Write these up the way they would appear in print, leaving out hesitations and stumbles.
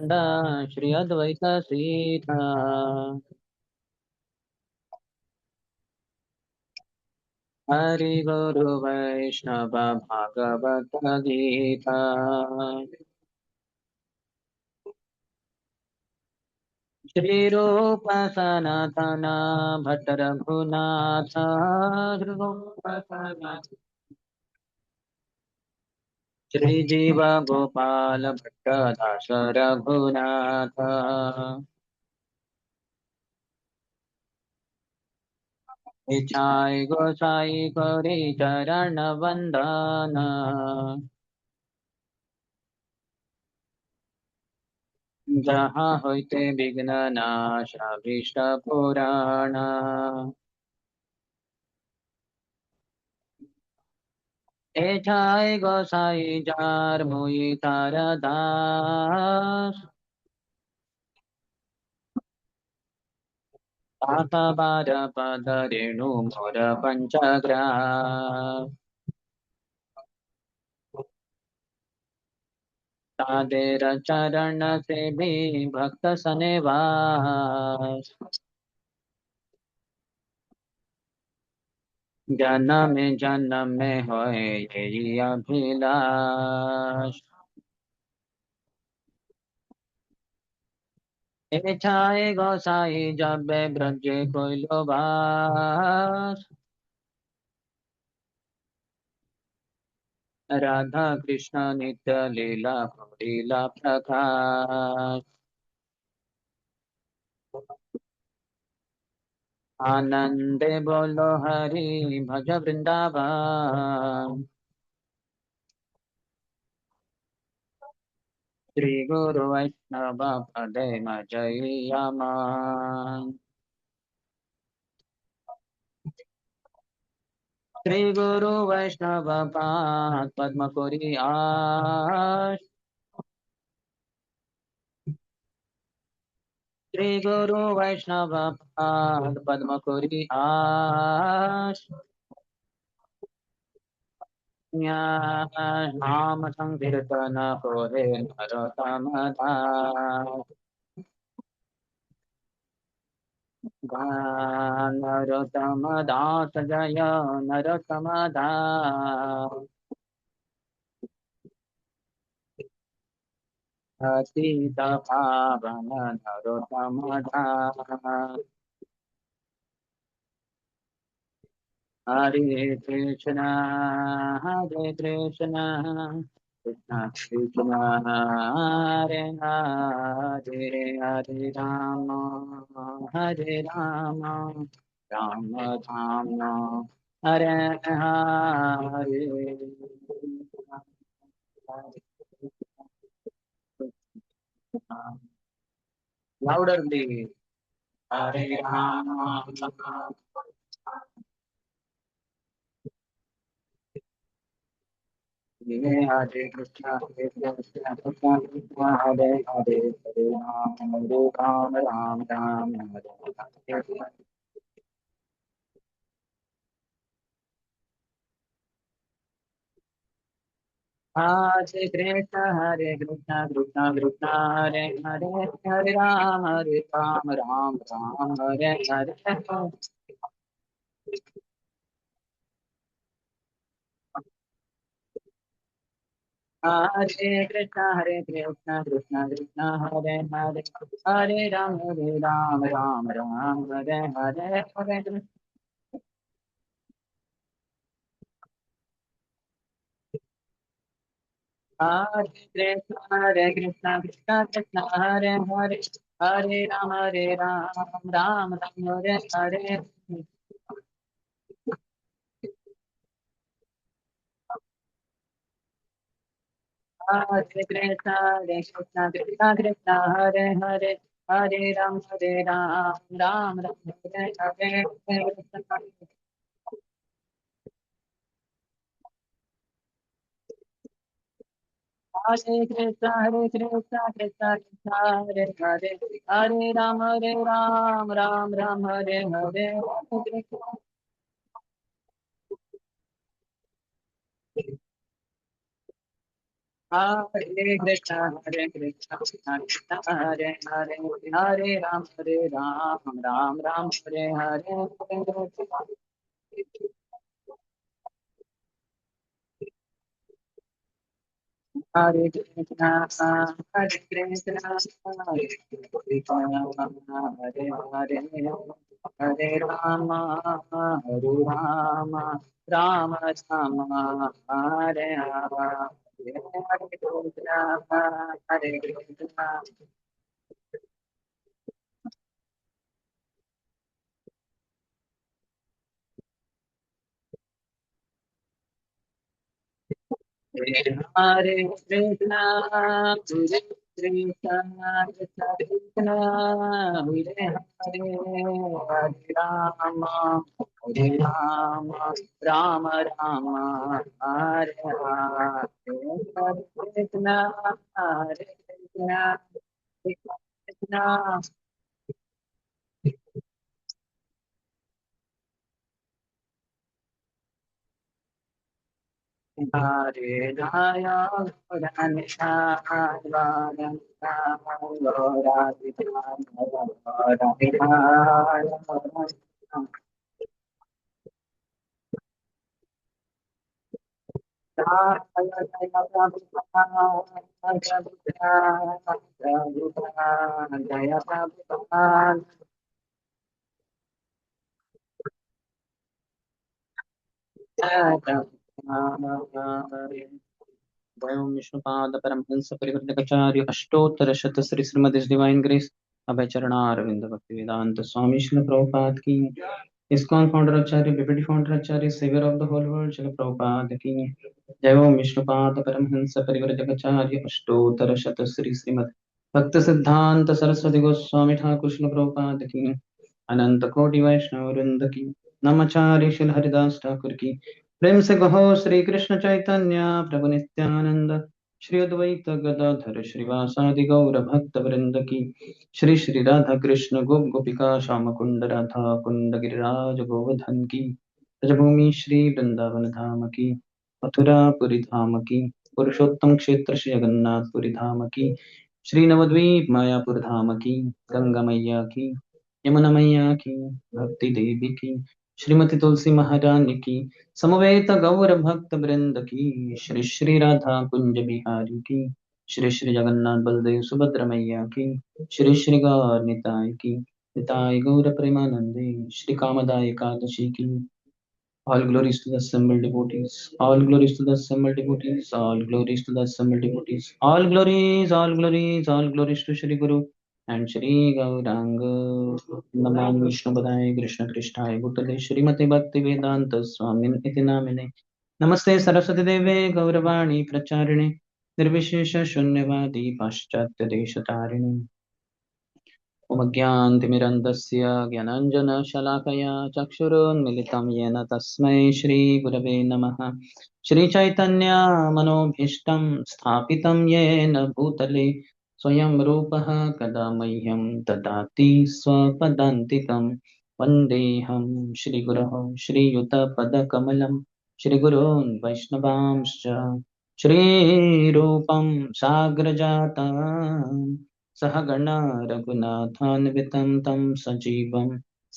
श्री अद्वैत सीता। हरि गुरु वैष्णव भागवत गीता। श्री रूप सनातन भट्ट रघुनाथ। रूप सनातन श्री जीव गोपाल भट्ट दास रघुनाथ। इच्छाय गोसाई गौरी चरण वंदन। जहाँ होते विघ्न नाश अभीष्ट पुराण। एठाय गोसाई जार मोई तारा दास। ताका बार पद रेणु मोर पंचग्रास। तादेर चरण से भी भक्त सनेवास। जन्म जन्म में होए यही अभिलाष। एछाए गोसाई जब ब्रज कोई लोबास। राधा कृष्ण नित्य लीला लीला प्रकाश। आनंदे बोलो हरि भज वृंदावन। श्री गुरु वैष्णव पदे मजैयामान। श्री गुरु वैष्णव पाद पद्म कोरि आश। श्री गुरु वैष्णव पाद पद्म कोरि आश। नाम संकीर्तन कोरे नरोत्तम दास। नरोत्तम दास जय नरोत्तम दास। पतित पावन Narottam Das. Hare Krishna Hare Krishna Krishna Krishna Hare Hare Hare Hare Ram Ram Ram Hare Hare. Louder please. Hare Ram Hare Krishna Hare Krishna Krishna Krishna Hare Hare Hare Ram Ram Ram Hare Hare. Hare Krishna Krishna Krishna Hare Hare Hare Ram Ram Ram Hare Hare. Hare Krishna Krishna Krishna Hare Hare Hare Ram Ram Hare Hare Hare. Hare Krishna Krishna Krishna Hare Hare Hare Ram Ram Ram Hare Hare. Hare Krishna Krishna Krishna Hare Hare Hare Ram Ram Hare Hare Hare. Hare Krishna Krishna Krishna Hare Hare Hare Ram Ram Hare Hare Hare. Hare Krishna, Hare Krishna, Krishna Krishna, Hare Hare, Hare Ram, Ram Ram, Hare Hare. Hare Krishna, Hare Krishna, Hare Krishna, Hare Hare, Hare Rama, Hare Rama, Rama Rama, Hare Hare. Hare Krishna, Hare Krishna. Hare Krishna, Hare Krishna, Krishna Krishna, Hare Hare, Hare Rama, Hare Rama, Rama Rama, Hare Hare, Hare Krishna, Hare Krishna, Krishna Krishna. Hare Raya, Gauranga, Gauranga, Gauranga, Dayom Vishnupada Paramhansa Parivrtakacharya Ashtottara Shatasri Srimad His Divine Grace Abhay Charana Arvinda Bhakti Vedanta Swami Srila Prabhupada ki ISKCON founder Acharya Deputy founder Acharya Savior of the whole world Srila Prabhupada ki Dayom Vishnupada Paramhansa Parivrtakacharya Ashtottara Shatasri Srimad Bhakti Siddhanta Saraswati Goswami Thakur Srila Prabhupada ki अनंत कोटि वैष्णव वृंद की नमचार्य शिल हरिदास ठाकुर की प्रेम से कहो श्री कृष्ण चैतन्य प्रभु नित्यानंद श्री अद्वैत गदाधर श्रीवासादि गौर भक्त वृंद की श्री श्री राधा कृष्ण गोप गोपिका श्याम कुंड राधा कुंड गिरिराज गोवर्धन की ब्रजभूमि श्री वृंदावन धाम की मथुरापुरी धाम की पुरुषोत्तम क्षेत्र श्री जगन्नाथपुरी धाम की श्री नवद्वीप मायापुर धाम की गंगा मैया की यमुना मैया की भक्ति देवी की श्रीमती तुलसी महारानी की समवेत गौर भक्त वृंद की श्री श्री राधा कुंज बिहारी की श्री श्री जगन्नाथ बलदेव सुभद्र मैया की श्री श्री गौर निताय की निताय गौर प्रेमानंदे श्री कामदाय एकादशी की all glories to the assembled devotees. All glories to the assembled devotees. All glories to the assembled devotees. All glories, all glories, all glories to Shri Guru and Shri Gauranga. Namam Vishnu Padaya Krishna Krishnaya Bhutale Shrimati Bhakti Vedanta Swamin Iti Namine. Namaste Saraswati Deve Gauravani Pracharine Nirvishesha Shunyavadi Paschatya Deshatarine. उपज्ञानतिमिरन्दस्य ज्ञानाञ्जनशलाकया चक्षुरुन्मिलितं येन तस्मै श्रीगुरवे नमः श्रीचैतन्यमनोभीष्टं स्थापितं येन भूतले स्वयं रूपः कदा मह्यं ददाति स्वपदान्तिकं वन्देऽहं श्रीगुरोः श्रीयुतपदकमलं श्रीगुरून् वैष्णवांश्च श्रीरूपं साग्रजातम् सहगणा रघुनाथान्वितं तं सजीवं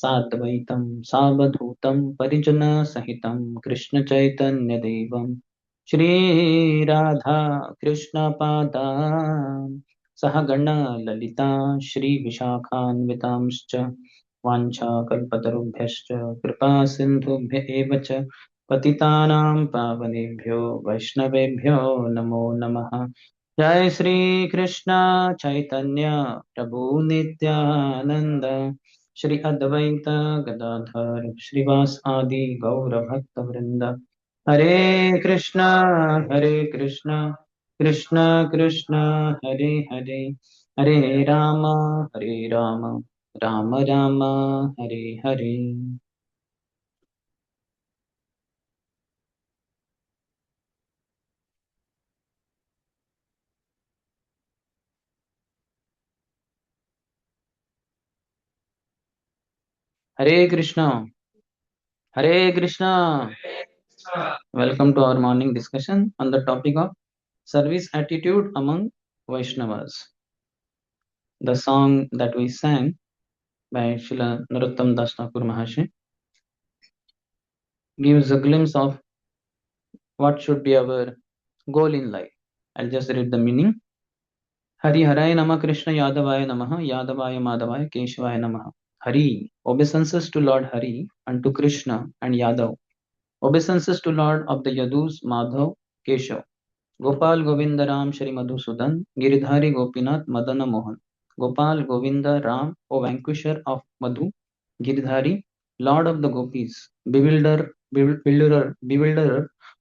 साद्वैतं सावधूतं परिजनसहितं कृष्णचैतन्यदेवं श्रीराधा कृष्णपादान् सहगणा ललिता श्रीविशाखान्वितांश्च वाञ्छाकल्पतरुभ्यश्च कृपासिन्धुभ्य एव च पतितानां पावनेभ्यो वैष्णवेभ्यो नमो नमः जय श्री कृष्ण चैतन्य प्रभु नित्यानंद श्री अद्वैत गदाधर श्रीवास आदि गौर भक्त वृंद हरे कृष्ण कृष्ण कृष्ण हरे हरे हरे राम राम राम हरे हरे हरे कृष्ण हरे Krishna Welcome to our morning discussion on the topic of service attitude among Vaishnavas. The song that we sang by Srila Narottam Das Thakur Mahasaya gives a glimpse of what should be our goal in life. I'll just read the meaning. Hari Haraya Namah Krishna Yadavaya Namah Yadavaya Madhavaya Keshvaya Namah. Hari, obeisances to Lord Hari and to Krishna and Yadav. Obeisances to Lord of the Yadus, Madhav, Keshav. Gopal Govinda Ram Shri Madhusudan, Giridhari Gopinath Madana Mohan. Gopal Govinda Ram, O vanquisher of Madhu, Giridhari, Lord of the Gopis, bewilderer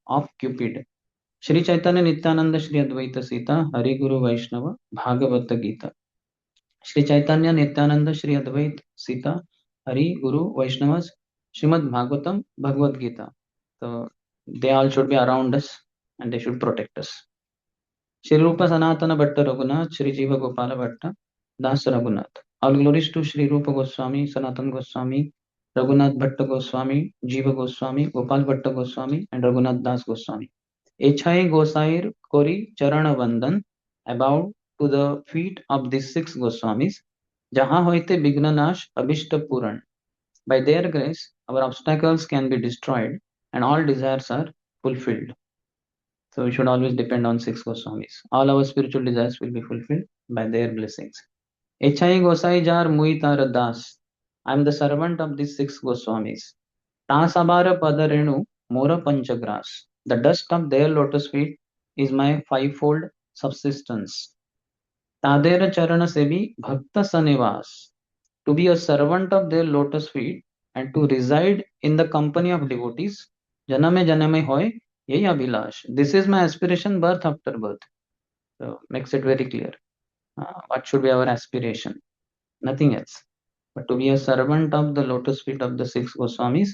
of Cupid. Shri Chaitanya Nityananda Shri Advaita Sita, Hari Guru Vaishnava, Bhagavata Gita. Shri Chaitanya Nityananda Shri Advaita Sita, Hari Guru Vaishnavas, Srimad Bhagavatam, Bhagavad Gita. So they all should be around us and they should protect us. Shri Rupa Sanatana Bhatta Raghunath, Shri Jiva Gopala Bhatta, Das Raghunath. All glories to Shri Rupa Goswami, Sanatana Goswami, Raghunath Bhatta Goswami, Jiva Goswami, Gopal Bhatta Goswami, and Raghunath Das Goswami. Echai Gosair Kori Charana Vandan, about to the feet of these six Goswamis, Jaha Hoite Bignanash Abhishta Puran. By their grace, our obstacles can be destroyed and all desires are fulfilled. So we should always depend on six Goswamis. All our spiritual desires will be fulfilled by their blessings. Echai Gosai Jar Muitara Das. I am the servant of these six Goswamis. Tasabara Padarenu Mora Panchagras. The dust of their lotus feet is my fivefold subsistence. Tadera Charana Sevi Bhakta Sanivas. To be a servant of their lotus feet and to reside in the company of devotees. Janame Janame Hoy Yei Abhilash. This is my aspiration birth after birth. So makes it very clear. What should be our aspiration? Nothing else. But to be a servant of the lotus feet of the six Goswamis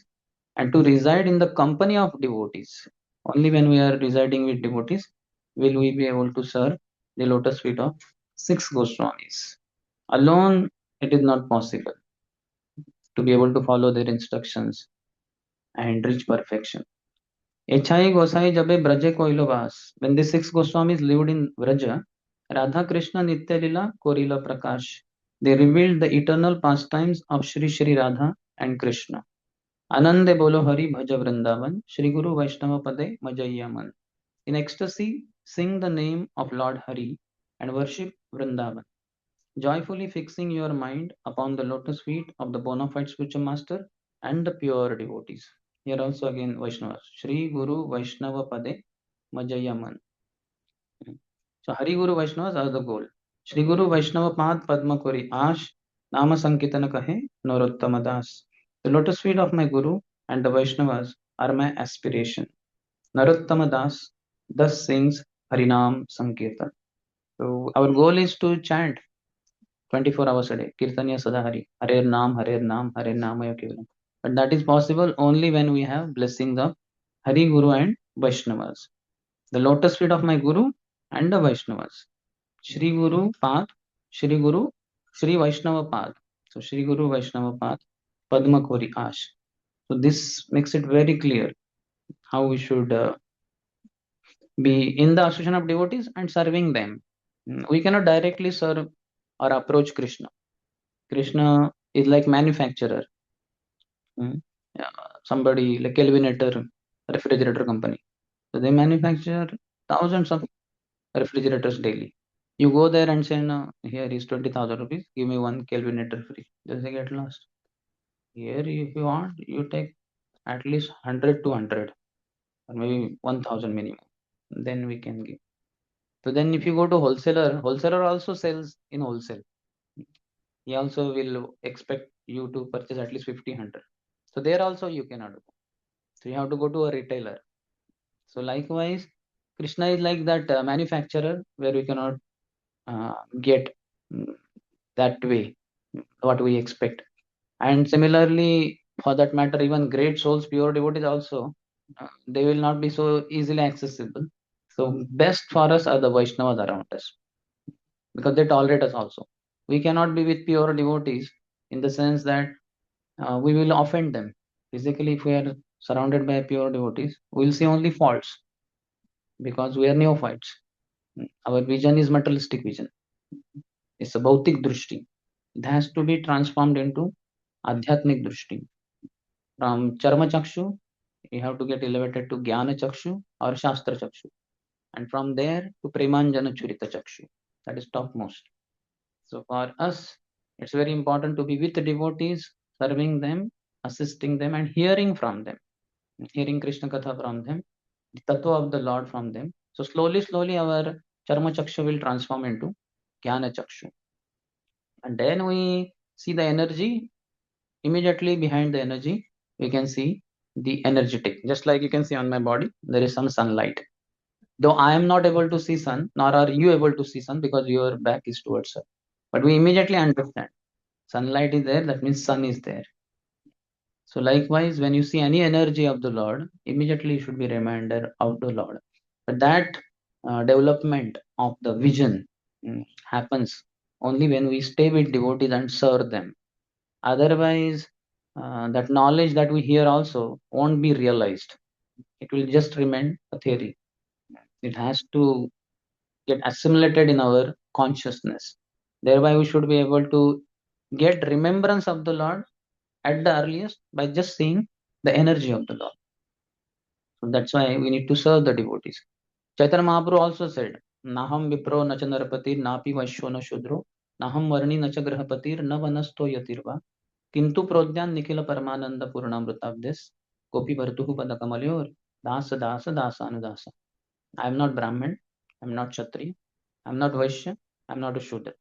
and to reside in the company of devotees. Only when we are residing with devotees will we be able to serve the lotus feet of six Goswamis. Alone, it is not possible to be able to follow their instructions and reach perfection. Echai Gosai Jabe Braje Koilovas. When the six Goswamis lived in Vraja, Radha Krishna Nitya Lila Korila Prakash. They revealed the eternal pastimes of Shri Shri Radha and Krishna. Anande Bolo Hari Bhaja Vrindavan, Shri Guru Vaishnava Pade Majayaman. In ecstasy, sing the name of Lord Hari and worship Vrindavan, joyfully fixing your mind upon the lotus feet of the bona fide spiritual master and the pure devotees. Here also again Vaishnavas. Shri Guru Vaishnava Pade Majayaman. So Hari Guru Vaishnavas are the goal. Shri Guru Vaishnava Pad Padma Kori Ash Nama Sankitana Kahe Narottama Das. The lotus feet of my Guru and the Vaishnavas are my aspiration. Narottama Das thus sings Harinam Sankirtan. So our goal is to chant 24 hours a day. Kirtanya Sadahari. Harer Nam, Harer Nam, Harer Namaya Kevalam. But that is possible only when we have blessings of Hari Guru and Vaishnavas. The lotus feet of my Guru and the Vaishnavas. Shri Guru Pad, Shri Guru, Shri Vaishnava Pad. So Shri Guru Vaishnava Pad, Padma Kori Ash. So this makes it very clear how we should be in the association of devotees and serving them. We cannot directly serve or approach Krishna. Krishna is like manufacturer. Somebody like Kelvinator refrigerator company. So they manufacture thousands of refrigerators daily. You go there and say, no, here is 20,000 rupees, give me one Kelvinator free. Just they get lost. Here, if you want, you take at least 100 to 100 or maybe 1,000 minimum. Then we can give. So then if you go to wholesaler also sells in wholesale. He also will expect you to purchase at least 50, 100. So there also you cannot go. So you have to go to a retailer. So likewise, Krishna is like that manufacturer where we cannot get that way what we expect. And similarly, for that matter, even great souls, pure devotees also, they will not be so easily accessible. So best for us are the Vaishnavas around us because they tolerate us also. We cannot be with pure devotees in the sense that we will offend them. Physically, if we are surrounded by pure devotees, we will see only faults because we are neophytes. Our vision is materialistic vision. It's a bhautik drushti. It has to be transformed into adhyatmik drushti. From charma chakshu, you have to get elevated to jnana chakshu or shastra chakshu. And from there to premanjana churita chakshu. That is topmost. So for us, it's very important to be with the devotees, serving them, assisting them, and hearing from them, hearing Krishna Katha from them, the tattva of the Lord from them. So slowly, slowly, our charma chakshu will transform into jnana chakshu. And then we see the energy. Immediately behind the energy, we can see the energetic. Just like you can see on my body, there is some sunlight. Though I am not able to see sun, nor are you able to see sun because your back is towards sun. But we immediately understand sunlight is there, that means sun is there. So likewise, when you see any energy of the Lord, immediately you should be reminder of the Lord. But that development of the vision happens only when we stay with devotees and serve them. Otherwise, that knowledge that we hear also won't be realized. It will just remain a theory. It has to get assimilated in our consciousness. Thereby, we should be able to get remembrance of the Lord at the earliest by just seeing the energy of the Lord. So that's why we need to serve the devotees. Chaitanya Mahaprabhu also said, Naham Vipro Nacha Narapatir Napi Vaishyo Na Shudro Naham Varni Nacha Grahapatir Na Vanasto Yatirva Kintu Prodyan Nikhila Paramananda Purnamrutabdes Gopi Bhartuhu Padakamalyor Dasa Dasa Dasa Anudasa. I am not Brahmin, I am not Kshatriya, I am not Vaishya, I am not a Shudra.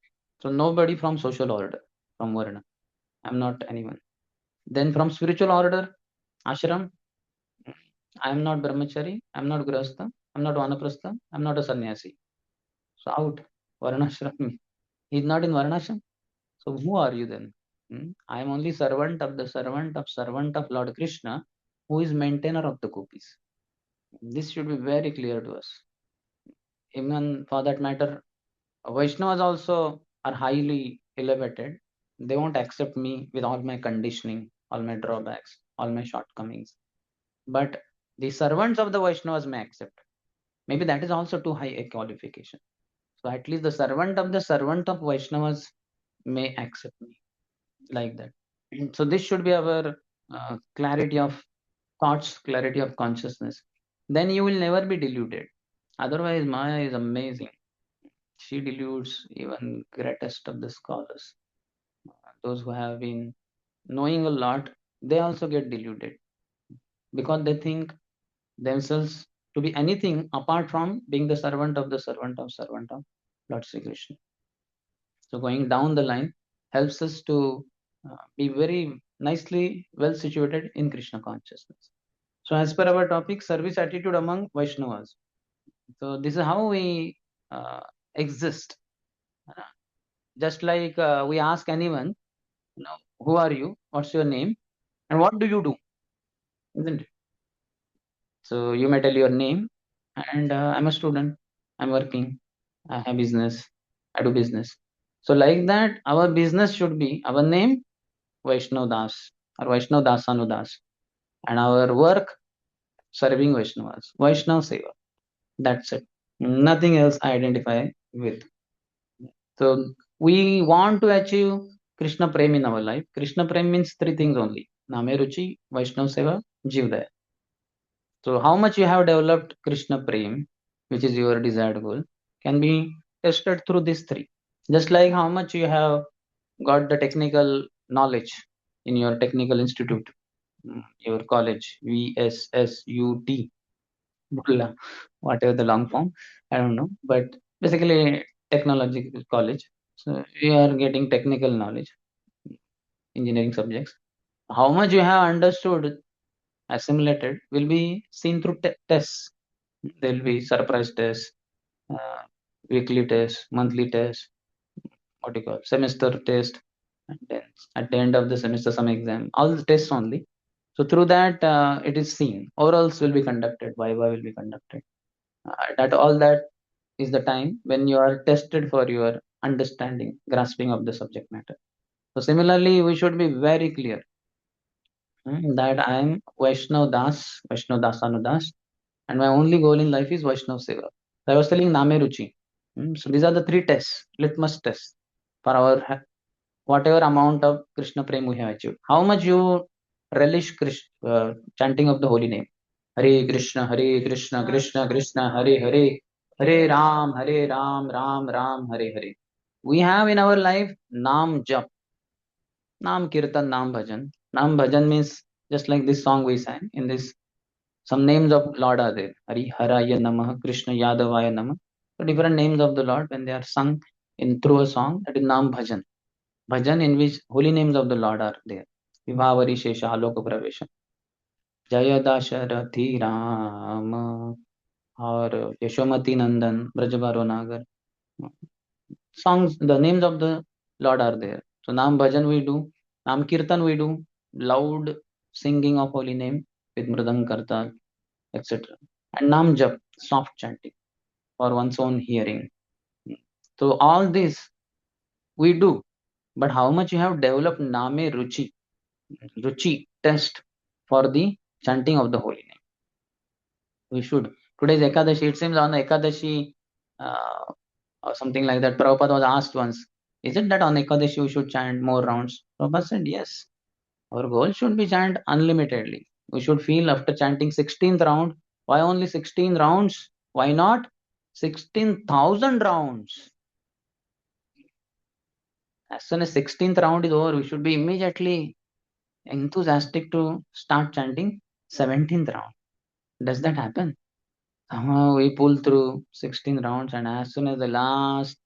So nobody from social order, from Varna. I am not anyone. Then from spiritual order, ashram, I am not brahmachari, I am not grahastha, I am not vanaprastha, I am not a sannyasi. So out, varnashram. He is not in varnashram. So who are you then? I am only servant of the servant of Lord Krishna, who is maintainer of the gopis. This should be very clear to us. Even for that matter, Vaishnavas also are highly elevated. They won't accept me with all my conditioning, all my drawbacks, all my shortcomings. But the servants of the Vaishnavas may accept. Maybe that is also too high a qualification. So at least the servant of Vaishnavas may accept me like that. So this should be our clarity of thoughts, clarity of consciousness. Then you will never be deluded. Otherwise, Maya is amazing. She deludes even greatest of the scholars. Those who have been knowing a lot, they also get deluded because they think themselves to be anything apart from being the servant of Lord Sri Krishna. So going down the line helps us to be very nicely well situated in Krishna consciousness. So as per our topic, service attitude among Vaishnavas. So this is how we exist. Just like we ask anyone, who are you? What's your name? And what do you do? Isn't it? So you may tell your name, and I'm a student. I'm working. I have business. I do business. So like that, our business should be our name, Vaishnav Das or Vaishnav Dasanudas, and our work serving Vaishnavas, Vaishnav Seva. That's it. Nothing else I identify with. So we want to achieve Krishna Prem in our life. Krishna Prem means three things only: Name Ruchi, Vaishnav Seva, Jivdaya. So how much you have developed Krishna Prem, which is your desired goal, can be tested through these three. Just like how much you have got the technical knowledge in your technical institute, your college, VSSUT Burla, whatever the long form, I don't know, but basically technological college. So you are getting technical knowledge, engineering subjects. How much you have understood, assimilated, will be seen through tests. There will be surprise tests, uh, weekly tests, monthly tests, what do you call semester test, and then at the end of the semester some exam. All the tests only. So through that, it is seen. Orals will be conducted, viva will be conducted. That all that is the time when you are tested for your understanding, grasping of the subject matter. So similarly, we should be very clear that I am Vaishnav Dasanudas, and my only goal in life is Vaishnav Seva. So I was telling Name Ruchi. So these are the three tests, litmus tests for our whatever amount of Krishna prem we have achieved. How much you relish chanting of the holy name. Hare Krishna, Krishna Krishna, Hare Hare, Hare Ram, Ram Ram, Hare Hare. We have in our life Naam Jap, Naam Kirtan, Naam Bhajan. Naam Bhajan means just like this song we sang. In this, some names of Lord are there. Hari Haraya Namah, Krishna Yadavaya Namah. So different names of the Lord when they are sung in through a song, that is Naam Bhajan. Bhajan in which holy names of the Lord are there. Vibhavari Shesha Aloka Pravesha. Jaya Dasharathi Ram or Yashomati Nandan, Brajabaro Nagar. Songs, the names of the Lord are there. So Nam Bhajan we do, Nam Kirtan we do, loud singing of holy name with Mridang Kartal, etc. And Nam Jap, soft chanting for one's own hearing. So all this we do, but how much you have developed Name Ruchi test for the chanting of the holy name. We should. Today's Ekadashi, it seems on the Ekadashi or something like that, Prabhupada was asked once, is it that on Ekadashi we should chant more rounds? Prabhupada said, yes. Our goal should be chant unlimitedly. We should feel after chanting 16th round, why only 16 rounds? Why not 16,000 rounds? As soon as 16th round is over, we should be immediately enthusiastic to start chanting 17th round. Does that happen? Somehow we pull through 16 rounds, and as soon as the last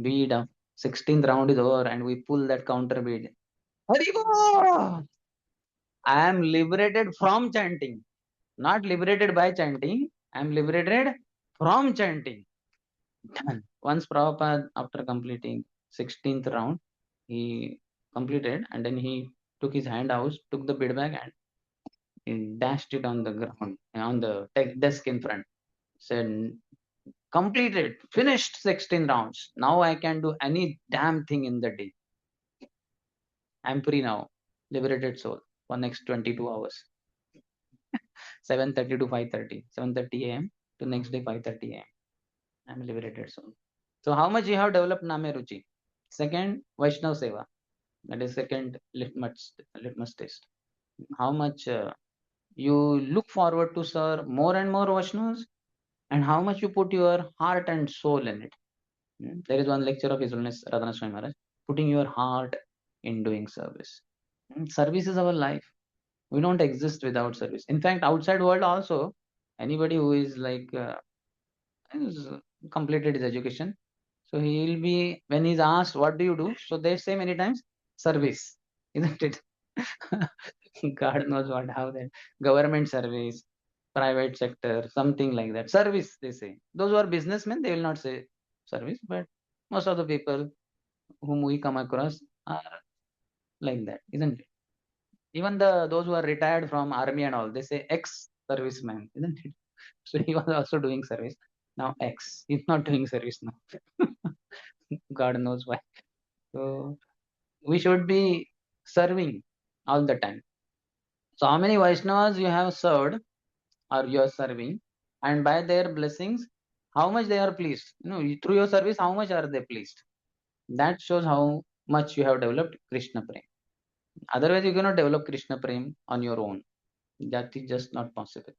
bead of 16th round is over and we pull that counter bead, Haribo! I am liberated from chanting, not liberated by chanting. I am liberated from chanting. Done. Once Prabhupada, after completing 16th round, he completed and then he took his hand out, took the bead bag and he dashed it on the ground, on the desk in front. Said, completed, finished 16 rounds. Now I can do any damn thing in the day. I'm free now. Liberated soul for next 22 hours. 7:30 to 5:30. 7:30 a.m. to next day 5:30 a.m. I'm a liberated soul. So how much you have developed Name Ruchi? Second, Vaishnav Seva. That is second litmus test. How much you look forward to serve more and more Vaishnavas, and how much you put your heart and soul in it. There is one lecture of His Holiness Radhana Swami Maharaj, putting your heart in doing service. Service is our life. We don't exist without service. In fact, outside world also, anybody who is like has completed his education, so he will be, when he's asked what do you do, so they say many times service, isn't it? God knows what, how that government service, private sector, something like that. Service, they say. Those who are businessmen, they will not say service, but most of the people whom we come across are like that, isn't it? Even those who are retired from army and all, they say ex-serviceman, isn't it? So he was also doing service. Now ex, he's not doing service now. God knows why. So we should be serving all the time. So how many Vaishnavas you have served or you are serving, and by their blessings, how much they are pleased? Through your service, how much are they pleased? That shows how much you have developed Krishna Prem. Otherwise, you cannot develop Krishna Prem on your own. That is just not possible.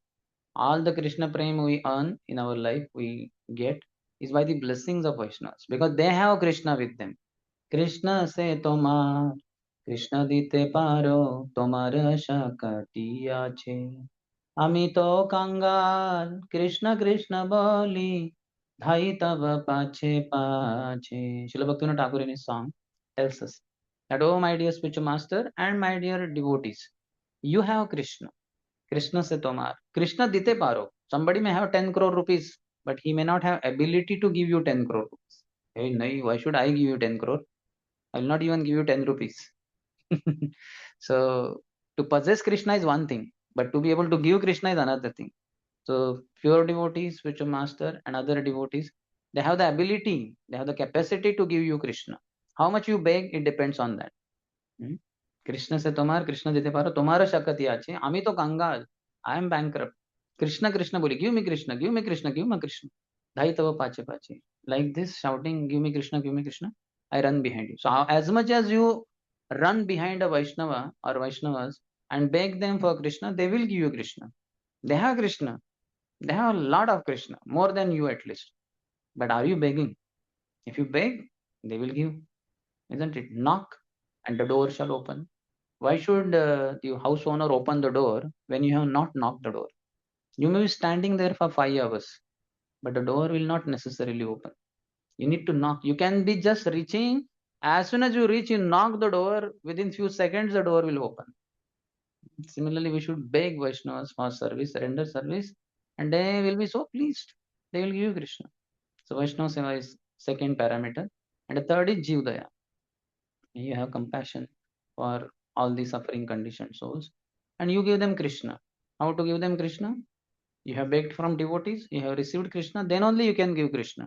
All the Krishna Prem we earn in our life, we get, is by the blessings of Vaishnavas, because they have Krishna with them. Krishna se tomar, Krishna dite paro, tomar shakati ache. Ami to kangal, Krishna Krishna boli, dhai tava pache pache. Srila Bhaktivinoda Thakur in his song tells us that, oh my dear spiritual master and my dear devotees, you have Krishna. Krishna se tomar. Krishna dite paro. Somebody may have 10 crore rupees, but he may not have ability to give you 10 crore rupees. Hey, nahi, why should I give you 10 crore? I will not even give you 10 rupees. So to possess Krishna is one thing, but to be able to give Krishna is another thing. So pure devotees, spiritual master and other devotees, they have the ability, they have the capacity to give you Krishna. How much you beg, it depends on that. Krishna se tomar, Krishna dite paro, tomara shakati ache, ami to kangal, I am bankrupt. Krishna Krishna boli, give me Krishna, give me Krishna, give me Krishna. Dhai tava pache pache. like this, shouting, give me Krishna, I run behind you. So as much as you run behind a Vaishnava or Vaishnavas and beg them for Krishna, they will give you Krishna. They have Krishna. They have a lot of Krishna, more than you at least. But are you begging? If you beg, they will give, isn't it? Knock and the door shall open. Why should the house owner open the door when you have not knocked the door? You may be standing there for 5 hours, but the door will not necessarily open. You need to knock. You can be just reaching. As soon as you reach, you knock the door. Within few seconds, the door will open. Similarly, we should beg Vaishnavas for service, render service, and they will be so pleased. They will give you Krishna. So Vaishnava Seva is second parameter. And the third is Jivdaya. You have compassion for all the suffering conditioned souls. And you give them Krishna. How to give them Krishna? You have begged from devotees, you have received Krishna, then only you can give Krishna.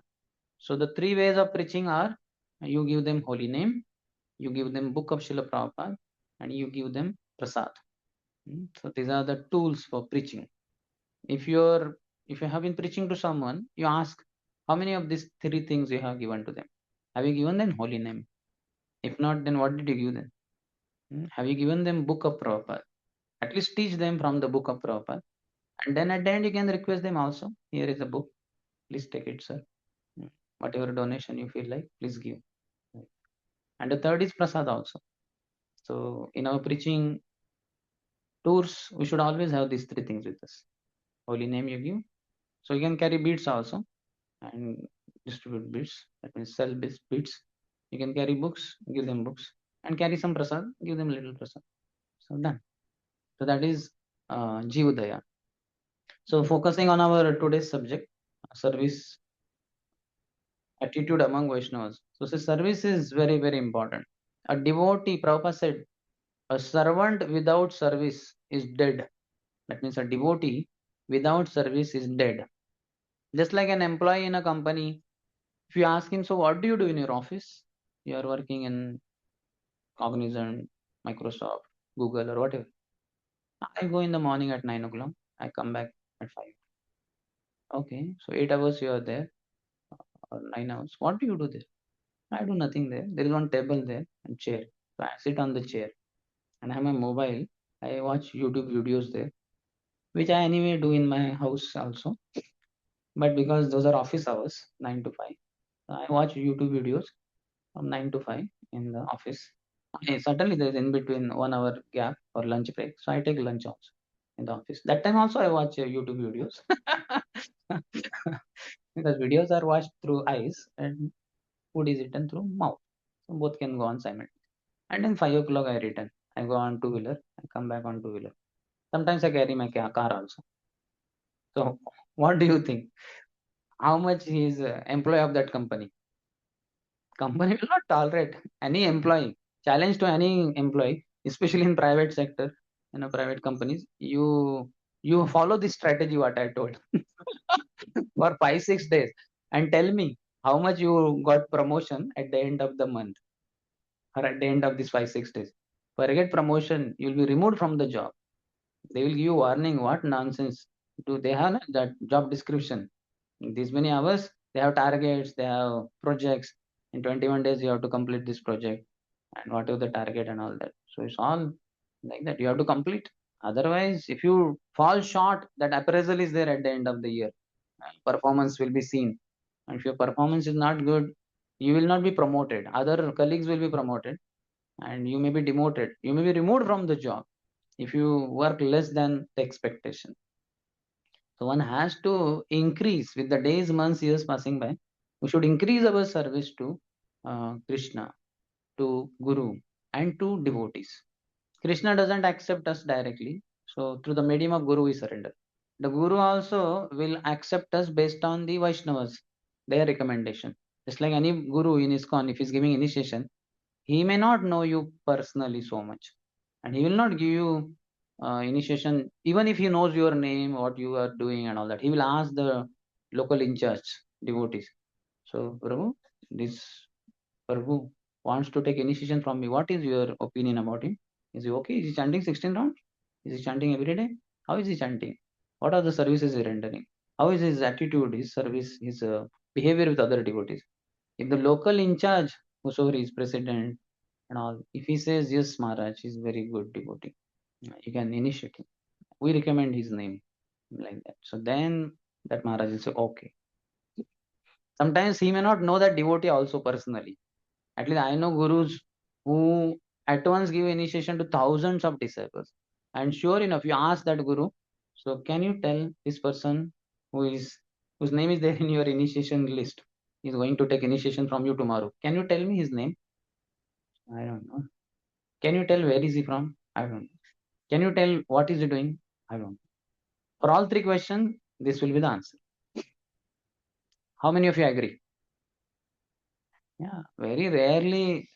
So the three ways of preaching are you give them holy name, you give them book of Srila Prabhupada, and you give them prasad. So these are the tools for preaching. If you're if you have been preaching to someone, you ask how many of these three things you have given to them. Have you given them holy name? If not, then what did you give them? Have you given them book of Prabhupada? At least teach them from the book of Prabhupada. And then at the end you can request them also. Here is a book. Please take it, sir. Whatever donation you feel like, please give. And the third is prasad also. So in our preaching tours, we should always have these three things with us. Holy name you give. So you can carry beads also and distribute beads. That means sell beads. You can carry books, give them books, and carry some prasad, give them little prasad. So done. So that is Jivudaya. So focusing on our today's subject, service attitude among Vaishnavas. So service is very, very important. A devotee, Prabhupada said, a servant without service is dead. That means a devotee without service is dead. Just like an employee in a company, if you ask him, so what do you do in your office? You are working in Cognizant, Microsoft, Google, or whatever. I go in the morning at 9 o'clock. I come back at 5. Okay, so 8 hours you are there, or 9 hours. What do you do there? I do nothing there. There is one table there and chair. So I sit on the chair and I have my mobile. I watch YouTube videos there, which I anyway do in my house also. But because those are office hours, 9 to 5, I watch YouTube videos from 9 to 5 in the office. Certainly, there is in between 1 hour gap for lunch break. So I take lunch also in the office. That time also I watch YouTube videos because videos are watched through eyes and food is eaten through mouth. So both can go on simultaneously. And then 5 o'clock I return. I go on two-wheeler. I come back on two-wheeler. Sometimes I carry my car also. So what do you think? How much he is employee of that company? Company will not tolerate any employee. Challenge to any employee, especially in private sector, private companies. You follow this strategy what I told for 5 6 days and tell me how much you got promotion at the end of the month or at the end of these 5 6 days. Forget promotion, you'll be removed from the job. They will give you warning. What nonsense? Do they have that job description? In these many hours, they have targets, they have projects. In 21 days, you have to complete this project and whatever the target and all that. So it's all like that. You have to complete. Otherwise, if you fall short, that appraisal is there at the end of the year. Performance will be seen. And if your performance is not good, you will not be promoted. Other colleagues will be promoted and you may be demoted. You may be removed from the job if you work less than the expectation. So one has to increase with the days, months, years passing by. We should increase our service to Krishna, to Guru, and to devotees. Krishna doesn't accept us directly, so through the medium of Guru we surrender. The Guru also will accept us based on the Vaishnavas, their recommendation. Just like any Guru in ISKCON, if he's giving initiation, he may not know you personally so much, and he will not give you initiation even if he knows your name, what you are doing, and all that. He will ask the local in charge devotees. So, Prabhu, this Prabhu wants to take initiation from me. What is your opinion about him? Is he okay? Is he chanting 16 rounds? Is he chanting every day? How is he chanting? What are the services he rendering? How is his attitude, his service, his behavior with other devotees. If the local in charge, whosoever is president and all, if he says, yes, Maharaj, he's very good devotee, you can initiate him. We recommend his name, like that. So then that Maharaj will say, okay. Sometimes he may not know that devotee also personally. At least I know gurus who at once give initiation to thousands of disciples. And sure enough, you ask that guru, so can you tell this person whose name is there in your initiation list is going to take initiation from you tomorrow? Can you tell me his name? I don't know. Can you tell where is he from? I don't know. Can you tell what is he doing? I don't know. For all three questions, this will be the answer. How many of you agree? Yeah, very rarely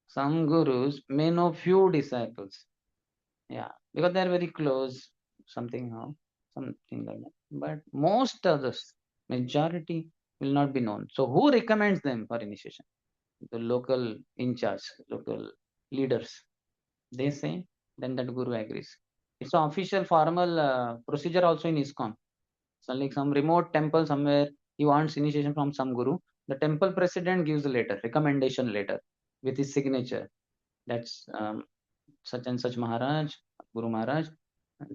some gurus may know few disciples. Yeah, because they are very close, something how, something like that. But most others, majority will not be known. So who recommends them for initiation? The local in charge, local leaders. They say, then that guru agrees. It's an official formal procedure also in ISKCON. So like some remote temple somewhere, he wants initiation from some guru. The temple president gives a letter, recommendation letter with his signature. That's such and such Maharaj, Guru Maharaj.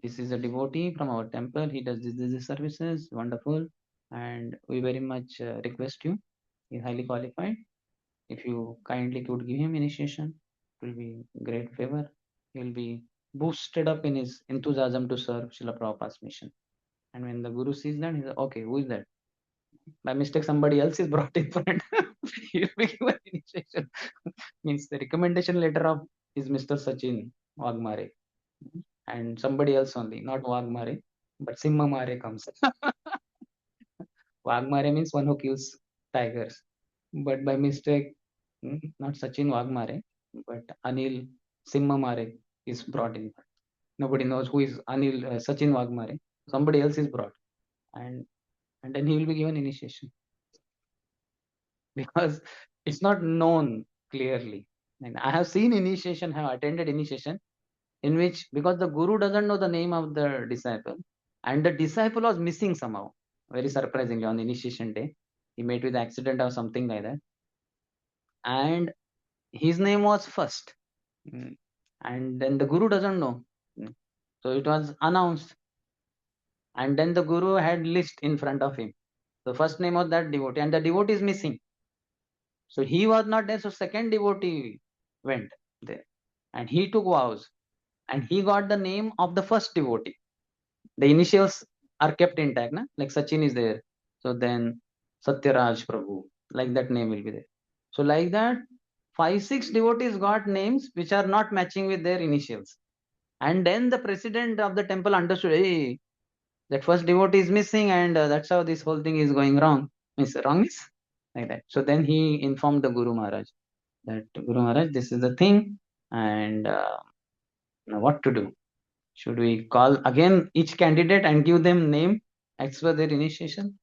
This is a devotee from our temple. He does this services. Wonderful. And we very much request you. He is highly qualified. If you kindly could give him initiation, it will be great favor. He will be boosted up in his enthusiasm to serve Srila Prabhupada's mission. And when the Guru sees that, he says, okay, who is that? By mistake, somebody else is brought in front. He will be given initiation. Means the recommendation letter of is Mr. Sachin Wagmare. And somebody else only, not Wagmare, but Simha Mare comes. Wagmare means one who kills tigers. But by mistake, not Sachin Wagmare, but Anil Simha Mare is brought in. Nobody knows who is Anil Sachin Wagmare. Somebody else is brought, and and then he will be given initiation because it's not known clearly. And I have seen initiation, have attended initiation in which because the guru doesn't know the name of the disciple and the disciple was missing somehow, very surprisingly on the initiation day he met with accident or something like that, and his name was first. Mm. And then the guru doesn't know. So it was announced, and then the guru had list in front of him, the first name of that devotee and the devotee is missing, so he was not there, so second devotee went there and he took vows and he got the name of the first devotee. The initials are kept intact, na? Like Sachin is there. So then Satyaraj Prabhu, like that name will be there. So like that, 5, 6 devotees got names which are not matching with their initials. And then the president of the temple understood, hey, that first devotee is missing, and that's how this whole thing is going wrong. Means wrong is like that. So then he informed the Guru Maharaj that Guru Maharaj, this is the thing, and now what to do? Should we call again each candidate and give them name as per their initiation?